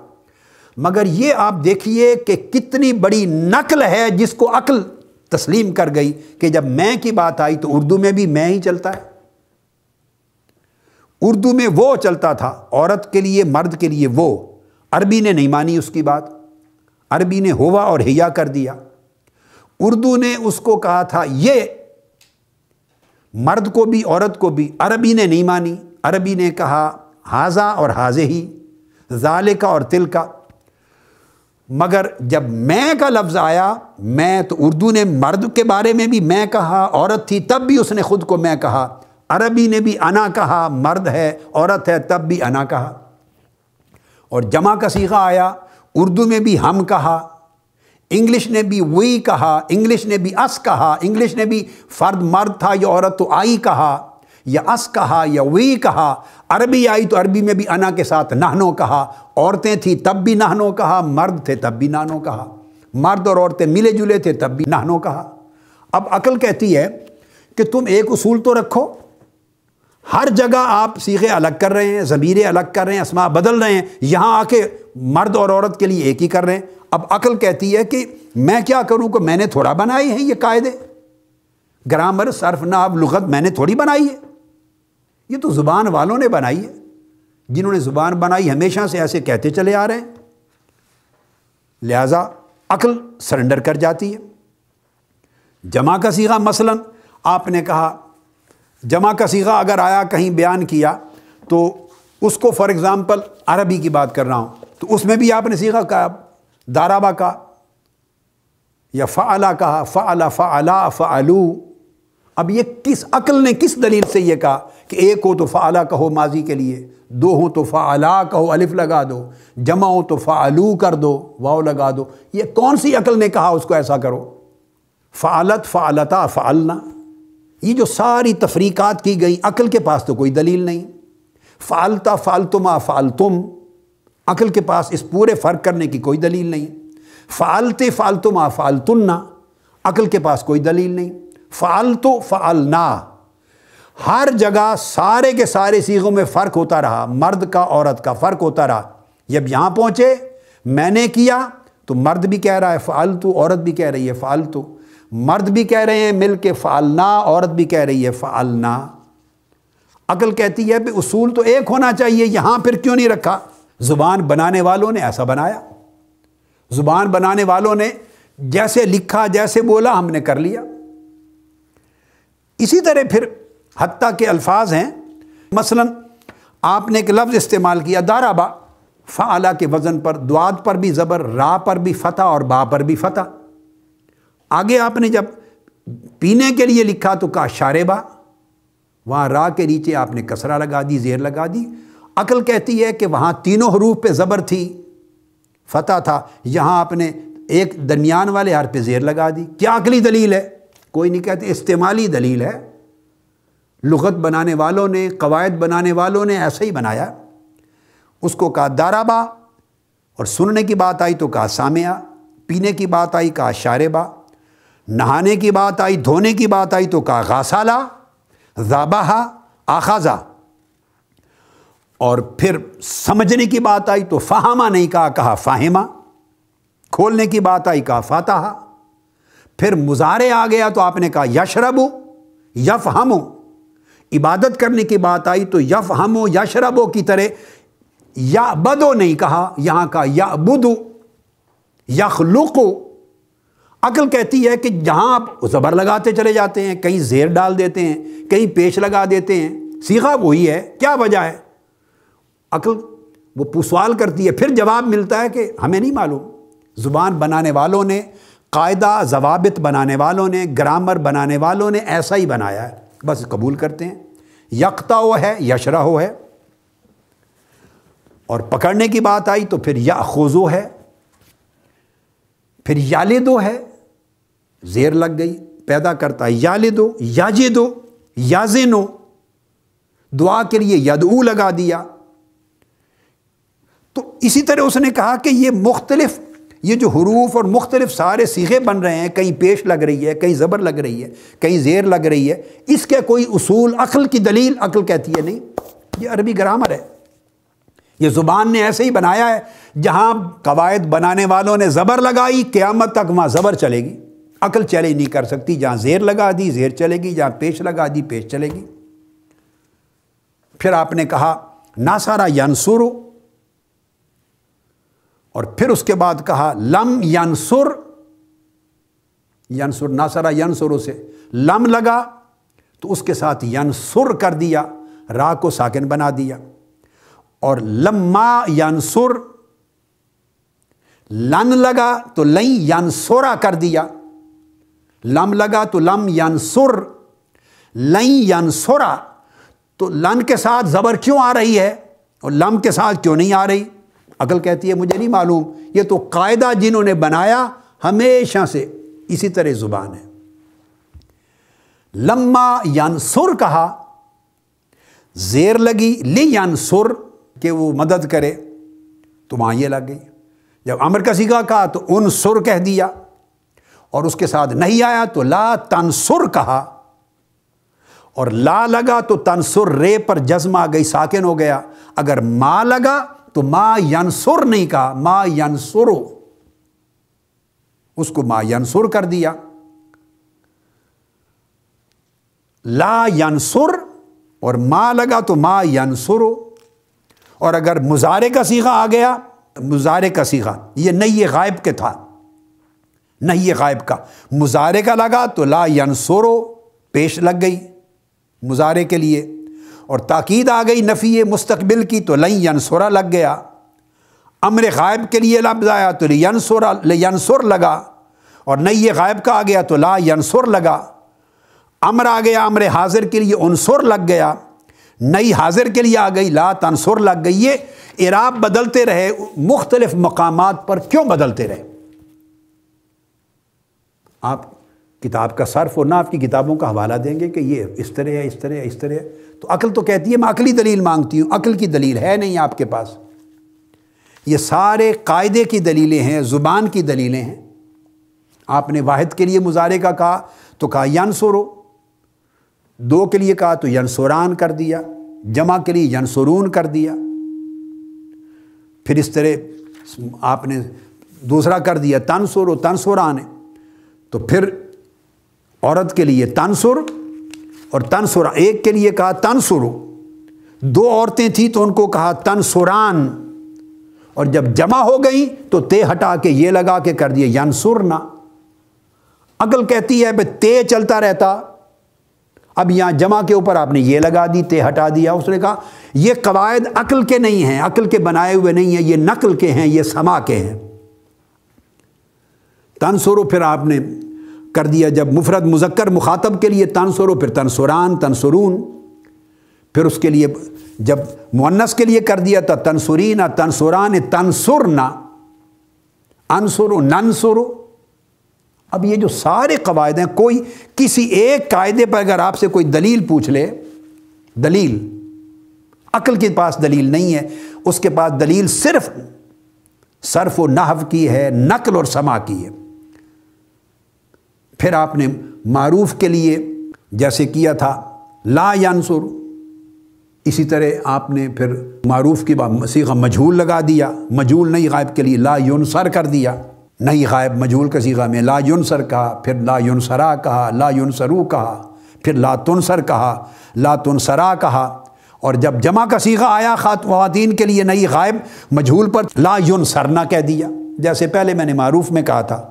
مگر یہ آپ دیکھیے کہ کتنی بڑی نقل ہے جس کو عقل تسلیم کر گئی کہ جب میں کی بات آئی تو اردو میں بھی میں ہی چلتا ہے، اردو میں وہ چلتا تھا، عورت کے لیے مرد کے لیے وہ، عربی نے نہیں مانی اس کی بات، عربی نے ہوا اور ہیا کر دیا، اردو نے اس کو کہا تھا یہ مرد کو بھی عورت کو بھی، عربی نے نہیں مانی، عربی نے کہا ہاذا اور ہاذہی، ذالکا اور تلکا۔ مگر جب میں کا لفظ آیا، میں، تو اردو نے مرد کے بارے میں بھی میں کہا، عورت تھی تب بھی اس نے خود کو میں کہا، عربی نے بھی انا کہا، مرد ہے عورت ہے تب بھی انا کہا۔ اور جمع کا صیغہ آیا، اردو میں بھی ہم کہا، انگلش نے بھی وی کہا، انگلش نے بھی اس کہا، انگلش نے بھی فرد مرد تھا یا عورت تو آئی کہا یا اس کہا یا وی کہا، عربی آئی تو عربی میں بھی انا کے ساتھ نحنو کہا، عورتیں تھیں تب بھی نحنو کہا، مرد تھے تب بھی نحنو کہا، مرد اور عورتیں ملے جلے تھے تب بھی نحنو کہا۔ اب عقل کہتی ہے کہ تم ایک اصول تو رکھو، ہر جگہ آپ صیغے الگ کر رہے ہیں، ضمیریں الگ کر رہے ہیں، اسماء بدل رہے ہیں، یہاں آ کے مرد اور عورت کے لیے ایک ہی کر رہے ہیں۔ اب عقل کہتی ہے کہ میں کیا کروں، کہ میں نے تھوڑا بنائی ہیں یہ قاعدے، گرامر صرف نحو لغت میں نے تھوڑی بنائی ہے، یہ تو زبان والوں نے بنائی ہے، جنہوں نے زبان بنائی ہمیشہ سے ایسے کہتے چلے آ رہے ہیں، لہٰذا عقل سرنڈر کر جاتی ہے۔ جمع کا صیغہ مثلا آپ نے کہا، جمع کا صیغہ اگر آیا کہیں بیان کیا تو اس کو فار ایگزامپل عربی کی بات کر رہا ہوں تو اس میں بھی آپ نے صیغہ کہا، دارابا کا یا فعلا کہا، فعلا فعلا فعلو۔ اب یہ کس عقل نے کس دلیل سے یہ کہا کہ ایک ہو تو فعلا کہو ماضی کے لیے، دو ہو تو فعلا کہو الف لگا دو، جمع ہو تو فعلو کر دو واو لگا دو، یہ کون سی عقل نے کہا اس کو ایسا کرو؟ فعلت فعلتا فعلنا، یہ جو ساری تفریقات کی گئی عقل کے پاس تو کوئی دلیل نہیں۔ فعلتا فعلتما فعلتم، عقل کے پاس اس پورے فرق کرنے کی کوئی دلیل نہیں۔ فعلتے فعلتما فعلتن، عقل کے پاس کوئی دلیل نہیں۔ فعلتو فعلنا، ہر جگہ سارے کے سارے صیغوں میں فرق ہوتا رہا، مرد کا عورت کا فرق ہوتا رہا۔ جب یہاں پہنچے میں نے کیا تو مرد بھی کہہ رہا ہے فعلتو، عورت بھی کہہ رہی ہے فعلتو، مرد بھی کہہ رہے ہیں مل کے فعلنا، عورت بھی کہہ رہی ہے فعلنا۔ عقل کہتی ہے کہ اصول تو ایک ہونا چاہیے، یہاں پھر کیوں نہیں رکھا؟ زبان بنانے والوں نے ایسا بنایا، زبان بنانے والوں نے جیسے لکھا جیسے بولا ہم نے کر لیا۔ اسی طرح پھر حتیٰ کہ الفاظ ہیں، مثلا آپ نے ایک لفظ استعمال کیا دارابا، فعلا کے وزن پر، دواد پر بھی زبر، را پر بھی فتح اور با پر بھی فتح۔ آگے آپ نے جب پینے کے لیے لکھا تو کہا شاربا، وہاں را کے نیچے آپ نے کسرہ لگا دی، زیر لگا دی۔ عقل کہتی ہے کہ وہاں تینوں حروف پہ زبر تھی، فتح تھا، یہاں آپ نے ایک درمیان والے حرف پہ زیر لگا دی۔ کیا عقلی دلیل ہے؟ کوئی نہیں کہتے، استعمالی دلیل ہے۔ لغت بنانے والوں نے، قواعد بنانے والوں نے ایسا ہی بنایا۔ اس کو کہا دارابا، اور سننے کی بات آئی تو کہا سامعہ، پینے کی بات آئی کہا شاربا، نہانے کی بات آئی، دھونے کی بات آئی تو کہا غاسالہ، ذابحہ، آخذہ، اور پھر سمجھنے کی بات آئی تو فہمہ نہیں کہا، کہا فاہمہ، کھولنے کی بات آئی کہا فاتحہ، پھر مضارع آ گیا تو آپ نے کہا یشربو، یفہمو، عبادت کرنے کی بات آئی تو یفہمو یشربو کی طرح یعبدو نہیں کہا، یہاں کہا یعبدو، یخلقو۔ عقل کہتی ہے کہ جہاں آپ زبر لگاتے چلے جاتے ہیں، کہیں زیر ڈال دیتے ہیں، کہیں پیش لگا دیتے ہیں، صیغہ وہی ہے، کیا وجہ ہے؟ عقل وہ سوال کرتی ہے، پھر جواب ملتا ہے کہ ہمیں نہیں معلوم۔ زبان بنانے والوں نے، قاعدہ ضوابط بنانے والوں نے، گرامر بنانے والوں نے ایسا ہی بنایا ہے، بس قبول کرتے ہیں۔ یقطع ہے، یشرح ہے، اور پکڑنے کی بات آئی تو پھر یاخذو ہے، پھر یالدو ہے، زیر لگ گئی، پیدا کرتا ہے یالدو، یاجدو، یازنو، دعا کے لیے یدعو لگا دیا۔ تو اسی طرح اس نے کہا کہ یہ مختلف، یہ جو حروف اور مختلف سارے صیغے بن رہے ہیں، کہیں پیش لگ رہی ہے، کہیں زبر لگ رہی ہے، کہیں زیر لگ رہی ہے، اس کے کوئی اصول، عقل کی دلیل؟ عقل کہتی ہے نہیں، یہ عربی گرامر ہے، یہ زبان نے ایسے ہی بنایا ہے، جہاں قواعد بنانے والوں نے زبر لگائی، قیامت تک وہاں زبر چلے گی، عقل چیلنج نہیں کر سکتی۔ جہاں زیر لگا دی زیر چلے گی، جہاں پیش لگا دی پیش چلے گی۔ پھر آپ نے کہا ناصرہ ینصرو، اور پھر اس کے بعد کہا لم ینصر، ینصر ناصرہ ینصرو سے لم لگا تو اس کے ساتھ ینصر کر دیا، را کو ساکن بنا دیا، اور لما ینصر، لن لگا تو لن ینصرا کر دیا، لم لگا تو لم ینصر، لن ینصرا، تو لن کے ساتھ زبر کیوں آ رہی ہے اور لم کے ساتھ کیوں نہیں آ رہی؟ عقل کہتی ہے مجھے نہیں معلوم، یہ تو قاعدہ جنہوں نے بنایا ہمیشہ سے اسی طرح زبان ہے۔ لما ینصر کہا، زیر لگی لی ینصر کہ وہ مدد کرے، تو وہاں یہ لگ گئی۔ جب امر کا صیغہ کہا تو انصر کہہ دیا، اور اس کے ساتھ نہیں آیا تو لا تنصر کہا، اور لا لگا تو تنصر رے پر جزم آ گئی، ساکن ہو گیا۔ اگر ما لگا تو ما ینصر نہیں کہا، ما ینصرو، اس کو ما ینصر کر دیا۔ لا ینصر اور ما لگا تو ما ینصرو۔ اور اگر مضارع کا صیغہ آ گیا، مضارع کا صیغہ یہ نہی غائب کے تھا، نہی غائب کا، مضارع کا لگا تو لا ینصرو پیش لگ گئی مضارع کے لیے، اور تاکید آ گئی نفی مستقبل کی تو لن ینصرا لگ گیا۔ امر غائب کے لیے لفظ آیا تو لینصر لگا، اور نہی غائب کا آ گیا تو لا ینصر لگا۔ امر آ گیا امر حاضر کے لیے انصر لگ گیا، نئی حاضر کے لیے آ گئی لا تنصر لگ گئی۔ یہ اعراب بدلتے رہے، مختلف مقامات پر کیوں بدلتے رہے؟ آپ کتاب کا صرف اور نحو کی کتابوں کا حوالہ دیں گے کہ یہ اس طرح ہے، اس طرح ہے، اس طرح ہے، تو عقل تو کہتی ہے میں عقلی دلیل مانگتی ہوں، عقل کی دلیل ہے نہیں آپ کے پاس۔ یہ سارے قاعدے کی دلیلیں ہیں، زبان کی دلیلیں ہیں۔ آپ نے واحد کے لیے مضارع کا کہا تو کہا ینصرو، دو کے لیے کہا تو ینصران کر دیا، جمع کے لیے ینصرون کر دیا، پھر اس طرح آپ نے دوسرا کر دیا تنصر و تنصران، تو پھر عورت کے لیے تنصر اور تنصرا، ایک کے لیے کہا تنصرو، دو عورتیں تھیں تو ان کو کہا تنصران، اور جب جمع ہو گئیں تو تے ہٹا کے یہ لگا کے کر دیا ینصرنا۔ عقل کہتی ہے بھئی تے چلتا رہتا، اب یہاں جمع کے اوپر آپ نے یہ لگا دی، تے ہٹا دیا. اس نے کہا یہ قواعد عقل کے نہیں ہیں، عقل کے بنائے ہوئے نہیں ہیں، یہ نقل کے ہیں، یہ سما کے ہیں. تنصرو پھر آپ نے کر دیا، جب مفرد مذکر مخاطب کے لیے تنصرو، پھر تنصران تنصرون، پھر اس کے لیے جب مؤنث کے لیے کر دیا تھا تنصرین تنصران تنصرنا انصرو ننصرو. اب یہ جو سارے قواعد ہیں، کوئی کسی ایک قاعدے پر اگر آپ سے کوئی دلیل پوچھ لے، دلیل عقل کے پاس دلیل نہیں ہے، اس کے پاس دلیل صرف صرف و نحو کی ہے، نقل اور سما کی ہے. پھر آپ نے معروف کے لیے جیسے کیا تھا لا ینصر، اسی طرح آپ نے پھر معروف کی صیغہ مجہول لگا دیا، مجہول نہیں غائب کے لیے لا ینصر کر دیا، نہیں غائب مجہول کا صیغہ میں لا ینصر کہا، پھر لا ینصرا کہا، لا ینصرو کہا، پھر لا تنصر کہا، لا تنصرا کہا. اور جب جمع کا صیغہ آیا خواتین کے لیے نہیں غائب مجہول پر لا ینصرنا کہہ دیا. جیسے پہلے میں نے معروف میں کہا تھا،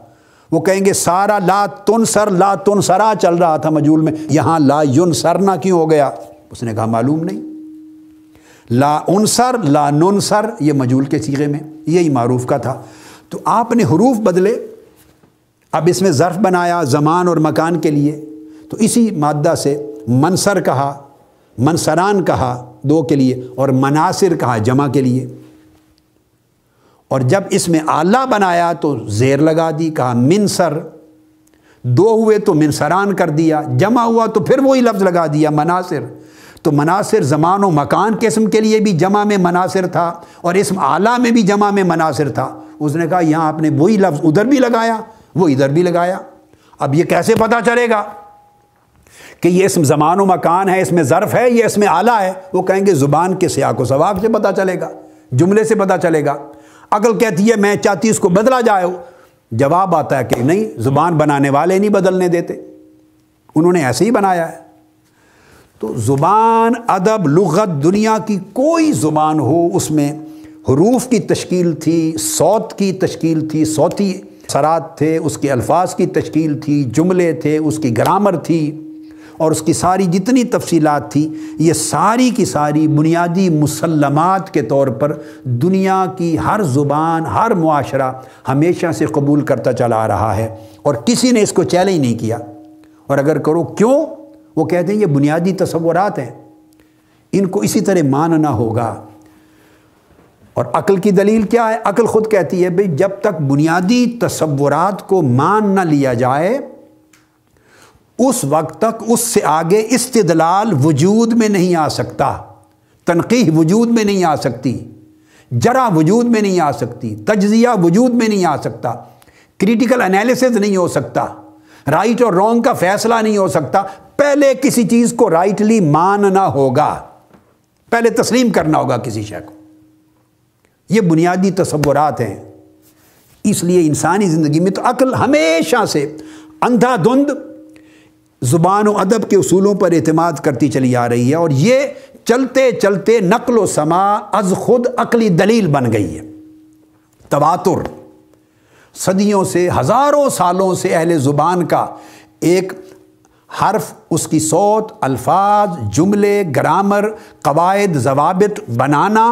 وہ کہیں گے سارا لا تنصر لا تنصرا چل رہا تھا مجہول میں، یہاں لا ینصرنا کیوں ہو گیا؟ اس نے کہا معلوم نہیں. لا انصر لا ننصر یہ مجہول کے صیغے میں، یہی معروف کا تھا. تو آپ نے حروف بدلے، اب اس میں ظرف بنایا زمان اور مکان کے لیے، تو اسی مادہ سے منصر کہا، منصران کہا دو کے لیے، اور مناصر کہا جمع کے لیے. اور جب اس میں آلہ بنایا تو زیر لگا دی، کہا منصر. دو ہوئے تو منصران کر دیا، جمع ہوا تو پھر وہی لفظ لگا دیا مناصر. تو مناصر زمان و مکان کے اسم کے لیے بھی جمع میں مناصر تھا، اور اسم آلہ میں بھی جمع میں مناصر تھا. اس نے کہا یہاں آپ نے وہی لفظ ادھر بھی لگایا، وہ ادھر بھی لگایا. اب یہ کیسے پتہ چلے گا کہ یہ اسم زمان و مکان ہے، اس میں ظرف ہے، یہ اس میں آلہ ہے؟ وہ کہیں گے زبان کے سیاق و سباق سے پتہ چلے گا، جملے سے پتہ چلے گا. عقل کہتی ہے میں چاہتی اس کو بدلا جائے، جواب آتا ہے کہ نہیں، زبان بنانے والے نہیں بدلنے دیتے، انہوں نے ایسے ہی بنایا ہے. تو زبان، ادب، لغت، دنیا کی کوئی زبان ہو، اس میں حروف کی تشکیل تھی، صوت کی تشکیل تھی، صوتی اثرات تھے، اس کے الفاظ کی تشکیل تھی، جملے تھے، اس کی گرامر تھی، اور اس کی ساری جتنی تفصیلات تھی، یہ ساری کی ساری بنیادی مسلمات کے طور پر دنیا کی ہر زبان، ہر معاشرہ ہمیشہ سے قبول کرتا چلا آ رہا ہے، اور کسی نے اس کو چیلنج نہیں کیا. اور اگر کرو کیوں؟ وہ کہتے ہیں یہ بنیادی تصورات ہیں، ان کو اسی طرح ماننا ہوگا. اور عقل کی دلیل کیا ہے؟ عقل خود کہتی ہے بھئی جب تک بنیادی تصورات کو مان نہ لیا جائے، اس وقت تک اس سے آگے استدلال وجود میں نہیں آ سکتا، تنقیح وجود میں نہیں آ سکتی، جرح وجود میں نہیں آ سکتی، تجزیہ وجود میں نہیں آ سکتا، کریٹیکل انالیسز نہیں ہو سکتا، رائٹ اور رانگ کا فیصلہ نہیں ہو سکتا. پہلے کسی چیز کو رائٹلی ماننا ہوگا، پہلے تسلیم کرنا ہوگا کسی شے کو. یہ بنیادی تصورات ہیں. اس لیے انسانی زندگی میں تو عقل ہمیشہ سے اندھا دھند زبان و ادب کے اصولوں پر اعتماد کرتی چلی آ رہی ہے، اور یہ چلتے چلتے نقل و سما از خود عقلی دلیل بن گئی ہے. تواتر صدیوں سے، ہزاروں سالوں سے اہل زبان کا ایک حرف، اس کی صوت، الفاظ، جملے، گرامر، قواعد، ضوابط بنانا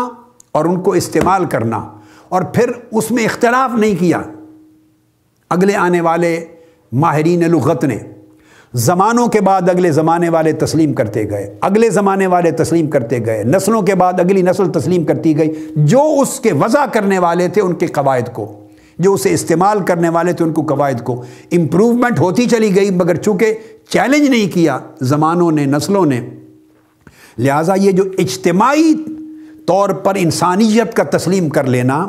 اور ان کو استعمال کرنا، اور پھر اس میں اختلاف نہیں کیا. اگلے آنے والے ماہرین لغت نے زمانوں کے بعد اگلے زمانے والے تسلیم کرتے گئے، اگلے زمانے والے تسلیم کرتے گئے، نسلوں کے بعد اگلی نسل تسلیم کرتی گئی، جو اس کے وضع کرنے والے تھے ان کے قواعد کو، جو اسے استعمال کرنے والے تھے ان کو قواعد کو. امپروومنٹ ہوتی چلی گئی، مگر چونکہ چیلنج نہیں کیا زمانوں نے، نسلوں نے، لہٰذا یہ جو اجتماعی طور پر انسانیت کا تسلیم کر لینا،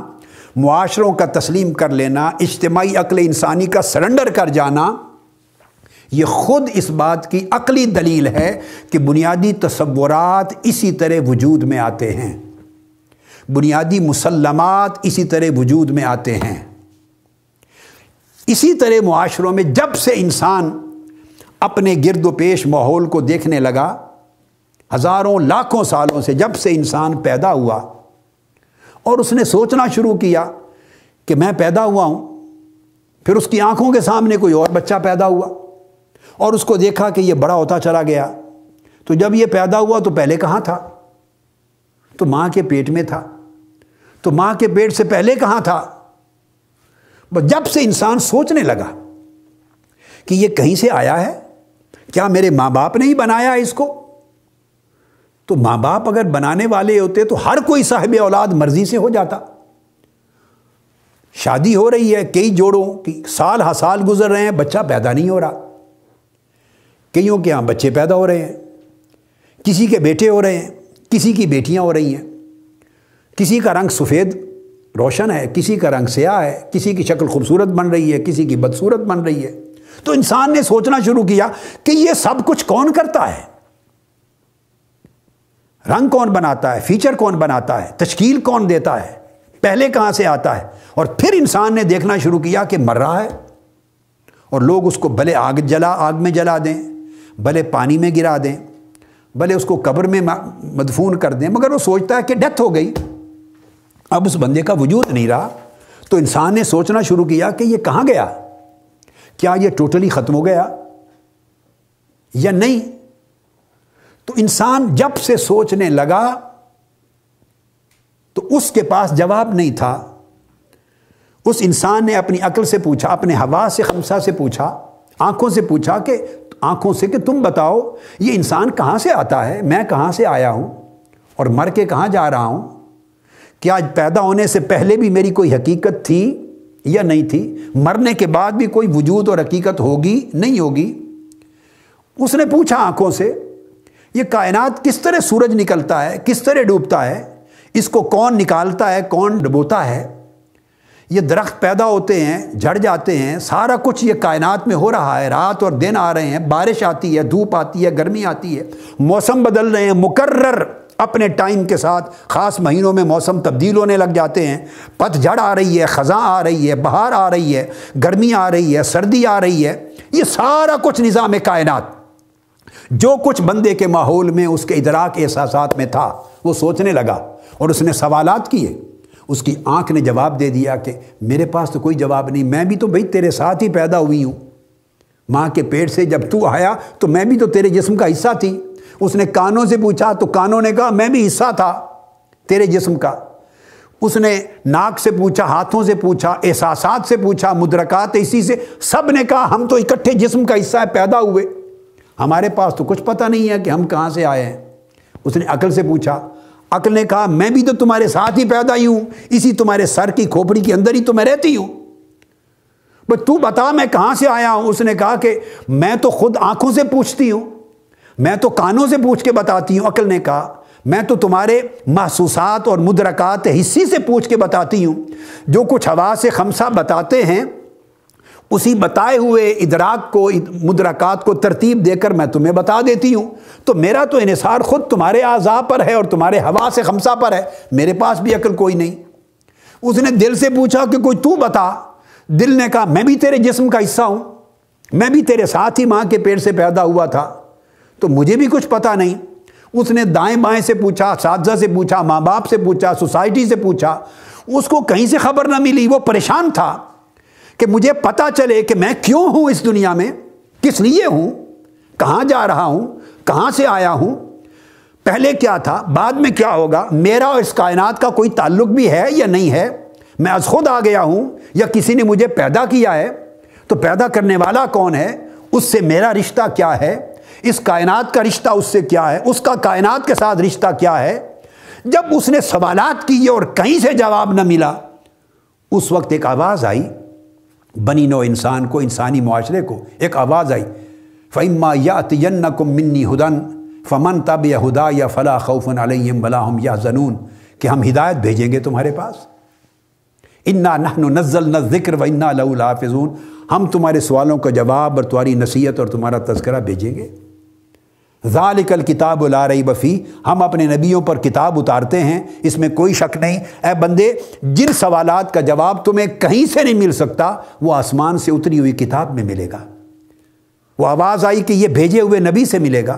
معاشروں کا تسلیم کر لینا، اجتماعی عقل انسانی کا سرنڈر کر جانا، یہ خود اس بات کی عقلی دلیل ہے کہ بنیادی تصورات اسی طرح وجود میں آتے ہیں، بنیادی مسلمات اسی طرح وجود میں آتے ہیں. اسی طرح معاشروں میں جب سے انسان اپنے گرد و پیش ماحول کو دیکھنے لگا، ہزاروں لاکھوں سالوں سے جب سے انسان پیدا ہوا اور اس نے سوچنا شروع کیا کہ میں پیدا ہوا ہوں، پھر اس کی آنکھوں کے سامنے کوئی اور بچہ پیدا ہوا اور اس کو دیکھا کہ یہ بڑا ہوتا چلا گیا، تو جب یہ پیدا ہوا تو پہلے کہاں تھا؟ تو ماں کے پیٹ میں تھا. تو ماں کے پیٹ سے پہلے کہاں تھا؟ جب سے انسان سوچنے لگا کہ یہ کہیں سے آیا ہے، کیا میرے ماں باپ نے ہی بنایا اس کو؟ تو ماں باپ اگر بنانے والے ہوتے تو ہر کوئی صاحب اولاد مرضی سے ہو جاتا. شادی ہو رہی ہے کئی جوڑوں کی، سال ہا سال گزر رہے ہیں، بچہ پیدا نہیں ہو رہا. کئیوں کے ہاں بچے پیدا ہو رہے ہیں، کسی کے بیٹے ہو رہے ہیں، کسی کی بیٹیاں ہو رہی ہیں. کسی کا رنگ سفید روشن ہے، کسی کا رنگ سیاہ ہے، کسی کی شکل خوبصورت بن رہی ہے، کسی کی بدصورت بن رہی ہے. تو انسان نے سوچنا شروع کیا کہ یہ سب کچھ کون کرتا ہے؟ رنگ کون بناتا ہے؟ فیچر کون بناتا ہے؟ تشکیل کون دیتا ہے؟ پہلے کہاں سے آتا ہے؟ اور پھر انسان نے دیکھنا شروع کیا کہ مر رہا ہے، اور لوگ اس کو بھلے آگ میں جلا دیں، بھلے پانی میں گرا دیں، بھلے اس کو قبر میں مدفون کر دیں، مگر وہ سوچتا ہے کہ ڈیتھ ہو گئی، اب اس بندے کا وجود نہیں رہا. تو انسان نے سوچنا شروع کیا کہ یہ کہاں گیا؟ کیا یہ ٹوٹلی ختم ہو گیا یا نہیں؟ تو انسان جب سے سوچنے لگا تو اس کے پاس جواب نہیں تھا. اس انسان نے اپنی عقل سے پوچھا، اپنے حواس خمسہ سے پوچھا، آنکھوں سے پوچھا کہ آنکھوں سے کہ تم بتاؤ یہ انسان کہاں سے آتا ہے، میں کہاں سے آیا ہوں اور مر کے کہاں جا رہا ہوں؟ کیا پیدا ہونے سے پہلے بھی میری کوئی حقیقت تھی یا نہیں تھی؟ مرنے کے بعد بھی کوئی وجود اور حقیقت ہوگی نہیں ہوگی؟ اس نے پوچھا آنکھوں سے، یہ کائنات کس طرح سورج نکلتا ہے، کس طرح ڈوبتا ہے، اس کو کون نکالتا ہے، کون ڈبوتا ہے؟ یہ درخت پیدا ہوتے ہیں، جھڑ جاتے ہیں، سارا کچھ یہ کائنات میں ہو رہا ہے، رات اور دن آ رہے ہیں، بارش آتی ہے، دھوپ آتی ہے، گرمی آتی ہے، موسم بدل رہے ہیں مقرر اپنے ٹائم کے ساتھ. خاص مہینوں میں موسم تبدیل ہونے لگ جاتے ہیں، پت جھڑ آ رہی ہے، خزاں آ رہی ہے، بہار آ رہی ہے، گرمی آ رہی ہے، سردی آ رہی ہے. یہ سارا کچھ نظام کائنات جو کچھ بندے کے ماحول میں اس کے ادراک احساسات میں تھا وہ سوچنے لگا اور اس نے سوالات کیے. اس کی آنکھ نے جواب دے دیا کہ میرے پاس تو کوئی جواب نہیں، میں بھی تو بھئی تیرے ساتھ ہی پیدا ہوئی ہوں، ماں کے پیٹ سے جب تو آیا تو میں بھی تو تیرے جسم کا حصہ تھی. اس نے کانوں سے پوچھا تو کانوں نے کہا میں بھی حصہ تھا تیرے جسم کا. اس نے ناک سے پوچھا، ہاتھوں سے پوچھا، احساسات سے پوچھا، مدرکات اسی سے، سب نے کہا ہم تو اکٹھے جسم کا حصہ ہے، پیدا ہوئے، ہمارے پاس تو کچھ پتہ نہیں ہے کہ ہم کہاں سے آئے ہیں. اس نے عقل سے پوچھا، عقل نے کہا میں بھی تو تمہارے ساتھ ہی پیدا ہی ہوں، اسی تمہارے سر کی کھوپڑی کے اندر ہی تو میں رہتی ہوں، بس تو بتا میں کہاں سے آیا ہوں. اس نے کہا کہ میں تو خود آنکھوں سے پوچھتی ہوں، میں تو کانوں سے پوچھ کے بتاتی ہوں. عقل نے کہا میں تو تمہارے محسوسات اور مدرکات حسی سے پوچھ کے بتاتی ہوں، جو کچھ حواس خمسہ بتاتے ہیں اسی بتائے ہوئے ادراک کو، مدرکات کو ترتیب دے کر میں تمہیں بتا دیتی ہوں. تو میرا تو انحصار خود تمہارے اعضاء پر ہے اور تمہارے حواس خمسہ پر ہے، میرے پاس بھی عقل کوئی نہیں. اس نے دل سے پوچھا کہ کوئی تو بتا. دل نے کہا میں بھی تیرے جسم کا حصہ ہوں، میں بھی تیرے ساتھ ہی ماں کے پیٹ سے پیدا ہوا تھا، تو مجھے بھی کچھ پتہ نہیں. اس نے دائیں بائیں سے پوچھا، اساتذہ سے پوچھا، ماں باپ سے پوچھا، سوسائٹی سے پوچھا، اس کو کہیں سے خبر نہ ملی. وہ پریشان تھا کہ مجھے پتہ چلے کہ میں کیوں ہوں اس دنیا میں، کس لیے ہوں، کہاں جا رہا ہوں، کہاں سے آیا ہوں، پہلے کیا تھا، بعد میں کیا ہوگا، میرا اور اس کائنات کا کوئی تعلق بھی ہے یا نہیں ہے، میں از خود آ گیا ہوں یا کسی نے مجھے پیدا کیا ہے، تو پیدا کرنے والا کون ہے، اس سے میرا رشتہ کیا ہے، اس کائنات کا رشتہ اس سے کیا ہے، اس کا کائنات کے ساتھ رشتہ کیا ہے. جب اس نے سوالات کیے اور کہیں سے جواب نہ ملا، اس وقت ایک آواز آئی بنی نو انسان کو، انسانی معاشرے کو ایک آواز آئی، فَإِمَّا يَأْتِيَنَّكُم مِّنِّي هُدًى فَمَن تَبِعَ هُدَايَ فَلَا خَوْفٌ عَلَيْهِمْ وَلَا هُمْ يَحْزَنُونَ، کہ ہم ہدایت بھیجیں گے تمہارے پاس. اِنَّا نَحْنُ نَزَّلْنَا الذِّكْرَ وَإِنَّا لَهُ لَحَافِظُونَ، ہم تمہارے سوالوں کا جواب اور تمہاری نصیحت اور تمہارا تذکرہ بھیجیں گے. ذالک الکتاب لا ریب فیہ، ہم اپنے نبیوں پر کتاب اتارتے ہیں، اس میں کوئی شک نہیں. اے بندے، جن سوالات کا جواب تمہیں کہیں سے نہیں مل سکتا وہ آسمان سے اتری ہوئی کتاب میں ملے گا. وہ آواز آئی کہ یہ بھیجے ہوئے نبی سے ملے گا،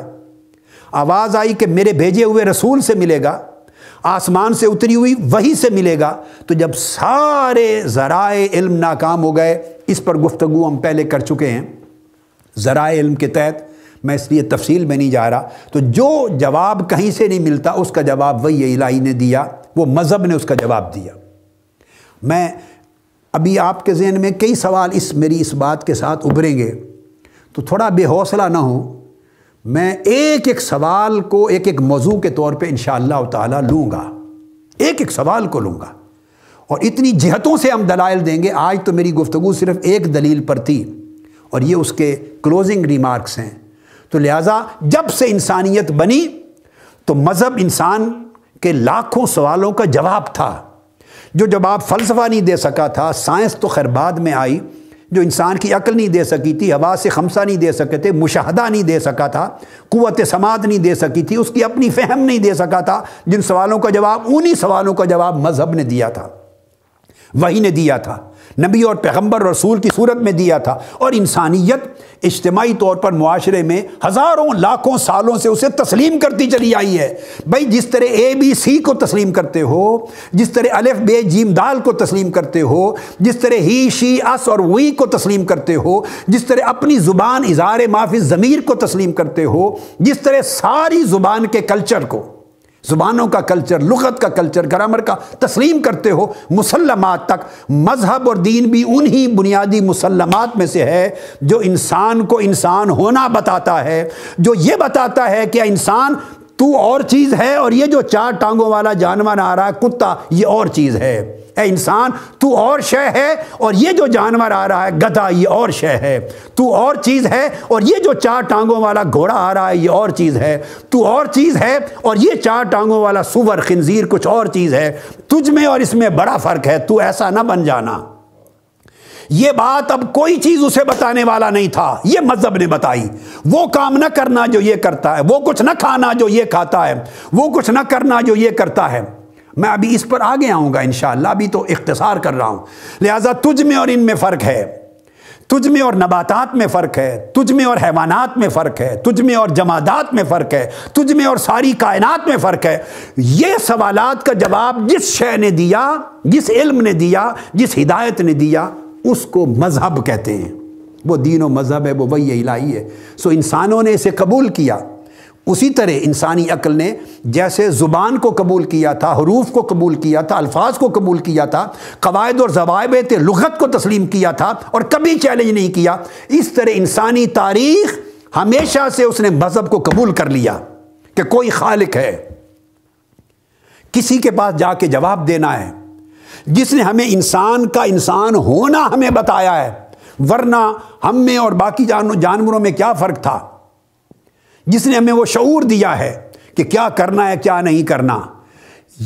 آواز آئی کہ میرے بھیجے ہوئے رسول سے ملے گا، آسمان سے اتری ہوئی وحی سے ملے گا. تو جب سارے ذرائع علم ناکام ہو گئے، اس پر گفتگو ہم پہلے کر چکے ہیں. ذرائع علم کے تحت میں اس لیے تفصیل میں نہیں جا رہا. تو جو جواب کہیں سے نہیں ملتا اس کا جواب وہی الہی نے دیا، وہ مذہب نے اس کا جواب دیا. میں ابھی آپ کے ذہن میں کئی سوال میری اس بات کے ساتھ ابھریں گے، تو تھوڑا بے حوصلہ نہ ہو. میں ایک ایک سوال کو ایک ایک موضوع کے طور پہ انشاءاللہ تعالی لوں گا، ایک ایک سوال کو لوں گا، اور اتنی جہتوں سے ہم دلائل دیں گے. آج تو میری گفتگو صرف ایک دلیل پر تھی اور یہ اس کے کلوزنگ ریمارکس ہیں. تو لہٰذا جب سے انسانیت بنی تو مذہب انسان کے لاکھوں سوالوں کا جواب تھا. جو جواب فلسفہ نہیں دے سکا تھا، سائنس تو خیر بعد میں آئی، جو انسان کی عقل نہیں دے سکی تھی، حواس خمسہ نہیں دے سکے تھے، مشاہدہ نہیں دے سکا تھا، قوت سماعت نہیں دے سکی تھی، اس کی اپنی فہم نہیں دے سکا تھا، جن سوالوں کا جواب انہی سوالوں کا جواب مذہب نے دیا تھا، وحی نے دیا تھا، نبی اور پیغمبر رسول کی صورت میں دیا تھا. اور انسانیت اجتماعی طور پر معاشرے میں ہزاروں لاکھوں سالوں سے اسے تسلیم کرتی چلی آئی ہے. بھائی جس طرح ABC کو تسلیم کرتے ہو، جس طرح الف ب جیم دال کو تسلیم کرتے ہو، جس طرح ہی شی اس اور وی کو تسلیم کرتے ہو، جس طرح اپنی زبان اظہار ما فی الضمیر کو تسلیم کرتے ہو، جس طرح ساری زبان کے کلچر کو، زبانوں کا کلچر، لغت کا کلچر، گرامر کا تسلیم کرتے ہو، مسلمات تک، مذہب اور دین بھی انہی بنیادی مسلمات میں سے ہے جو انسان کو انسان ہونا بتاتا ہے، جو یہ بتاتا ہے کہ انسان تو اور چیز ہے، اور یہ جو 4 ٹانگوں والا جانور آ رہا ہے کتا، یہ اور چیز ہے. اے انسان تو اور شے ہے، اور یہ جو جانور آ رہا ہے گدھا، یہ اور شے ہے. تو اور چیز ہے، اور یہ جو 4 ٹانگوں والا گھوڑا آ رہا ہے یہ اور چیز ہے. تو اور چیز ہے، اور یہ 4 ٹانگوں والا سور خنزیر کچھ اور چیز ہے. تجھ میں اور اس میں بڑا فرق ہے، تو ایسا نہ بن جانا. یہ بات اب کوئی چیز اسے بتانے والا نہیں تھا، یہ مذہب نے بتائی. وہ کام نہ کرنا جو یہ کرتا ہے، وہ کچھ نہ کھانا جو یہ کھاتا ہے، وہ کچھ نہ کرنا جو یہ کرتا ہے. میں ابھی اس پر آگے آؤں گا انشاءاللہ، ابھی تو اختصار کر رہا ہوں. لہٰذا تجھ میں اور ان میں فرق ہے، تجھ میں اور نباتات میں فرق ہے، تجھ میں اور حیوانات میں فرق ہے، تجھ میں اور جمادات میں فرق ہے، تجھ میں اور ساری کائنات میں فرق ہے. یہ سوالات کا جواب جس شے نے دیا، جس علم نے دیا، جس ہدایت نے دیا، اس کو مذہب کہتے ہیں. وہ دین و مذہب ہے، وہ وحی الہی ہے. سو انسانوں نے اسے قبول کیا. اسی طرح انسانی عقل نے جیسے زبان کو قبول کیا تھا، حروف کو قبول کیا تھا، الفاظ کو قبول کیا تھا، قواعد اور ضوابط لغت کو تسلیم کیا تھا اور کبھی چیلنج نہیں کیا، اس طرح انسانی تاریخ ہمیشہ سے اس نے مذہب کو قبول کر لیا کہ کوئی خالق ہے، کسی کے پاس جا کے جواب دینا ہے، جس نے ہمیں انسان کا انسان ہونا ہمیں بتایا ہے، ورنہ ہم میں اور باقی جانوروں میں کیا فرق تھا، جس نے ہمیں وہ شعور دیا ہے کہ کیا کرنا ہے کیا نہیں کرنا.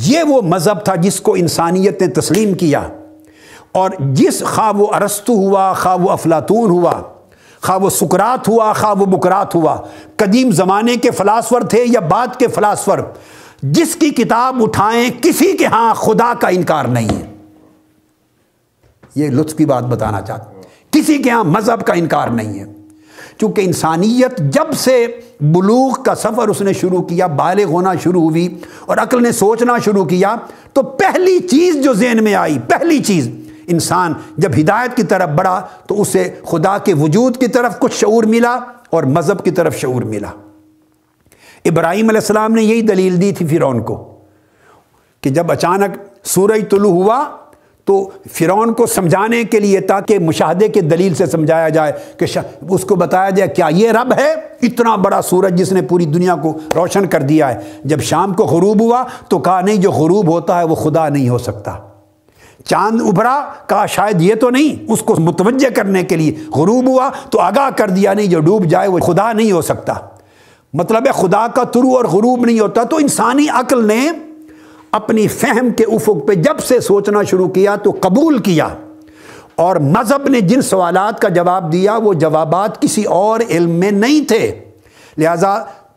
یہ وہ مذہب تھا جس کو انسانیت نے تسلیم کیا. اور جس خواہ وہ ارسطو ہوا، خواہ وہ افلاطون ہوا، خواہ وہ سقراط ہوا، خواہ وہ بقراط ہوا، قدیم زمانے کے فلاسفر تھے یا بعد کے فلاسفر، جس کی کتاب اٹھائیں کسی کے ہاں خدا کا انکار نہیں ہے. یہ لطف کی بات بتانا چاہتا ہوں، کسی کے ہاں مذہب کا انکار نہیں ہے. چونکہ انسانیت جب سے بلوغ کا سفر اس نے شروع کیا، بالغ ہونا شروع ہوئی اور عقل نے سوچنا شروع کیا، تو پہلی چیز جو ذہن میں آئی، پہلی چیز، انسان جب ہدایت کی طرف بڑھا تو اسے خدا کے وجود کی طرف کچھ شعور ملا اور مذہب کی طرف شعور ملا. ابراہیم علیہ السلام نے یہی دلیل دی تھی فرعون کو کہ جب اچانک سورج طلوع ہوا تو فرعون کو سمجھانے کے لیے، تاکہ مشاہدے کے دلیل سے سمجھایا جائے کہ اس کو بتایا جائے کیا یہ رب ہے، اتنا بڑا سورج جس نے پوری دنیا کو روشن کر دیا ہے. جب شام کو غروب ہوا تو کہا نہیں، جو غروب ہوتا ہے وہ خدا نہیں ہو سکتا. چاند ابھرا، کہا شاید یہ تو نہیں، اس کو متوجہ کرنے کے لیے غروب ہوا تو آگاہ کر دیا نہیں، جو ڈوب جائے وہ خدا نہیں ہو سکتا. مطلب ہے خدا کا طلوع اور غروب نہیں ہوتا. تو انسانی عقل نے اپنی فہم کے افق پہ جب سے سوچنا شروع کیا تو قبول کیا، اور مذہب نے جن سوالات کا جواب دیا وہ جوابات کسی اور علم میں نہیں تھے. لہذا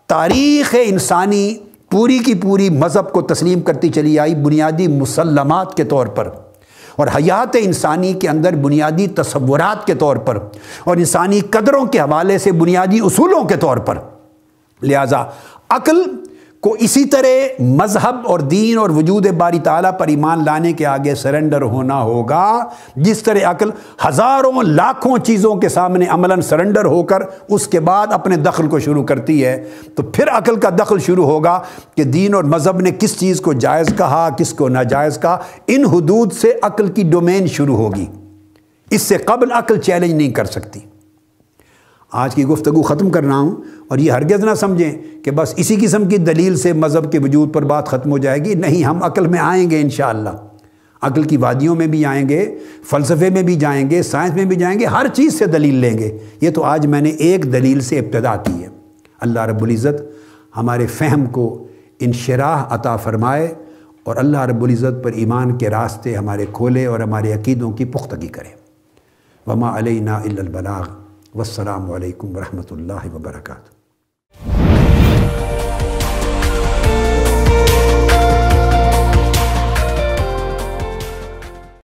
تاریخ انسانی پوری کی پوری مذہب کو تسلیم کرتی چلی آئی بنیادی مسلمات کے طور پر، اور حیات انسانی کے اندر بنیادی تصورات کے طور پر، اور انسانی قدروں کے حوالے سے بنیادی اصولوں کے طور پر. لہذا عقل کو اسی طرح مذہب اور دین اور وجود باری تعالیٰ پر ایمان لانے کے آگے سرنڈر ہونا ہوگا، جس طرح عقل ہزاروں لاکھوں چیزوں کے سامنے عملاً سرنڈر ہو کر اس کے بعد اپنے دخل کو شروع کرتی ہے، تو پھر عقل کا دخل شروع ہوگا کہ دین اور مذہب نے کس چیز کو جائز کہا، کس کو ناجائز کہا۔ ان حدود سے عقل کی ڈومین شروع ہوگی، اس سے قبل عقل چیلنج نہیں کر سکتی۔ آج کی گفتگو ختم کر رہا ہوں، اور یہ ہرگز نہ سمجھیں کہ بس اسی قسم کی دلیل سے مذہب کے وجود پر بات ختم ہو جائے گی۔ نہیں، ہم عقل میں آئیں گے انشاءاللہ، عقل کی وادیوں میں بھی آئیں گے، فلسفے میں بھی جائیں گے، سائنس میں بھی جائیں گے، ہر چیز سے دلیل لیں گے۔ یہ تو آج میں نے ایک دلیل سے ابتدا کی ہے۔ اللہ رب العزت ہمارے فہم کو انشراح عطا فرمائے، اور اللہ رب العزت پر ایمان کے راستے ہمارے کھولے اور ہمارے عقیدوں کی پختگی کرے۔ وما علینا الا البلاغ، والسلام علیکم ورحمۃ اللہ وبرکاتہ۔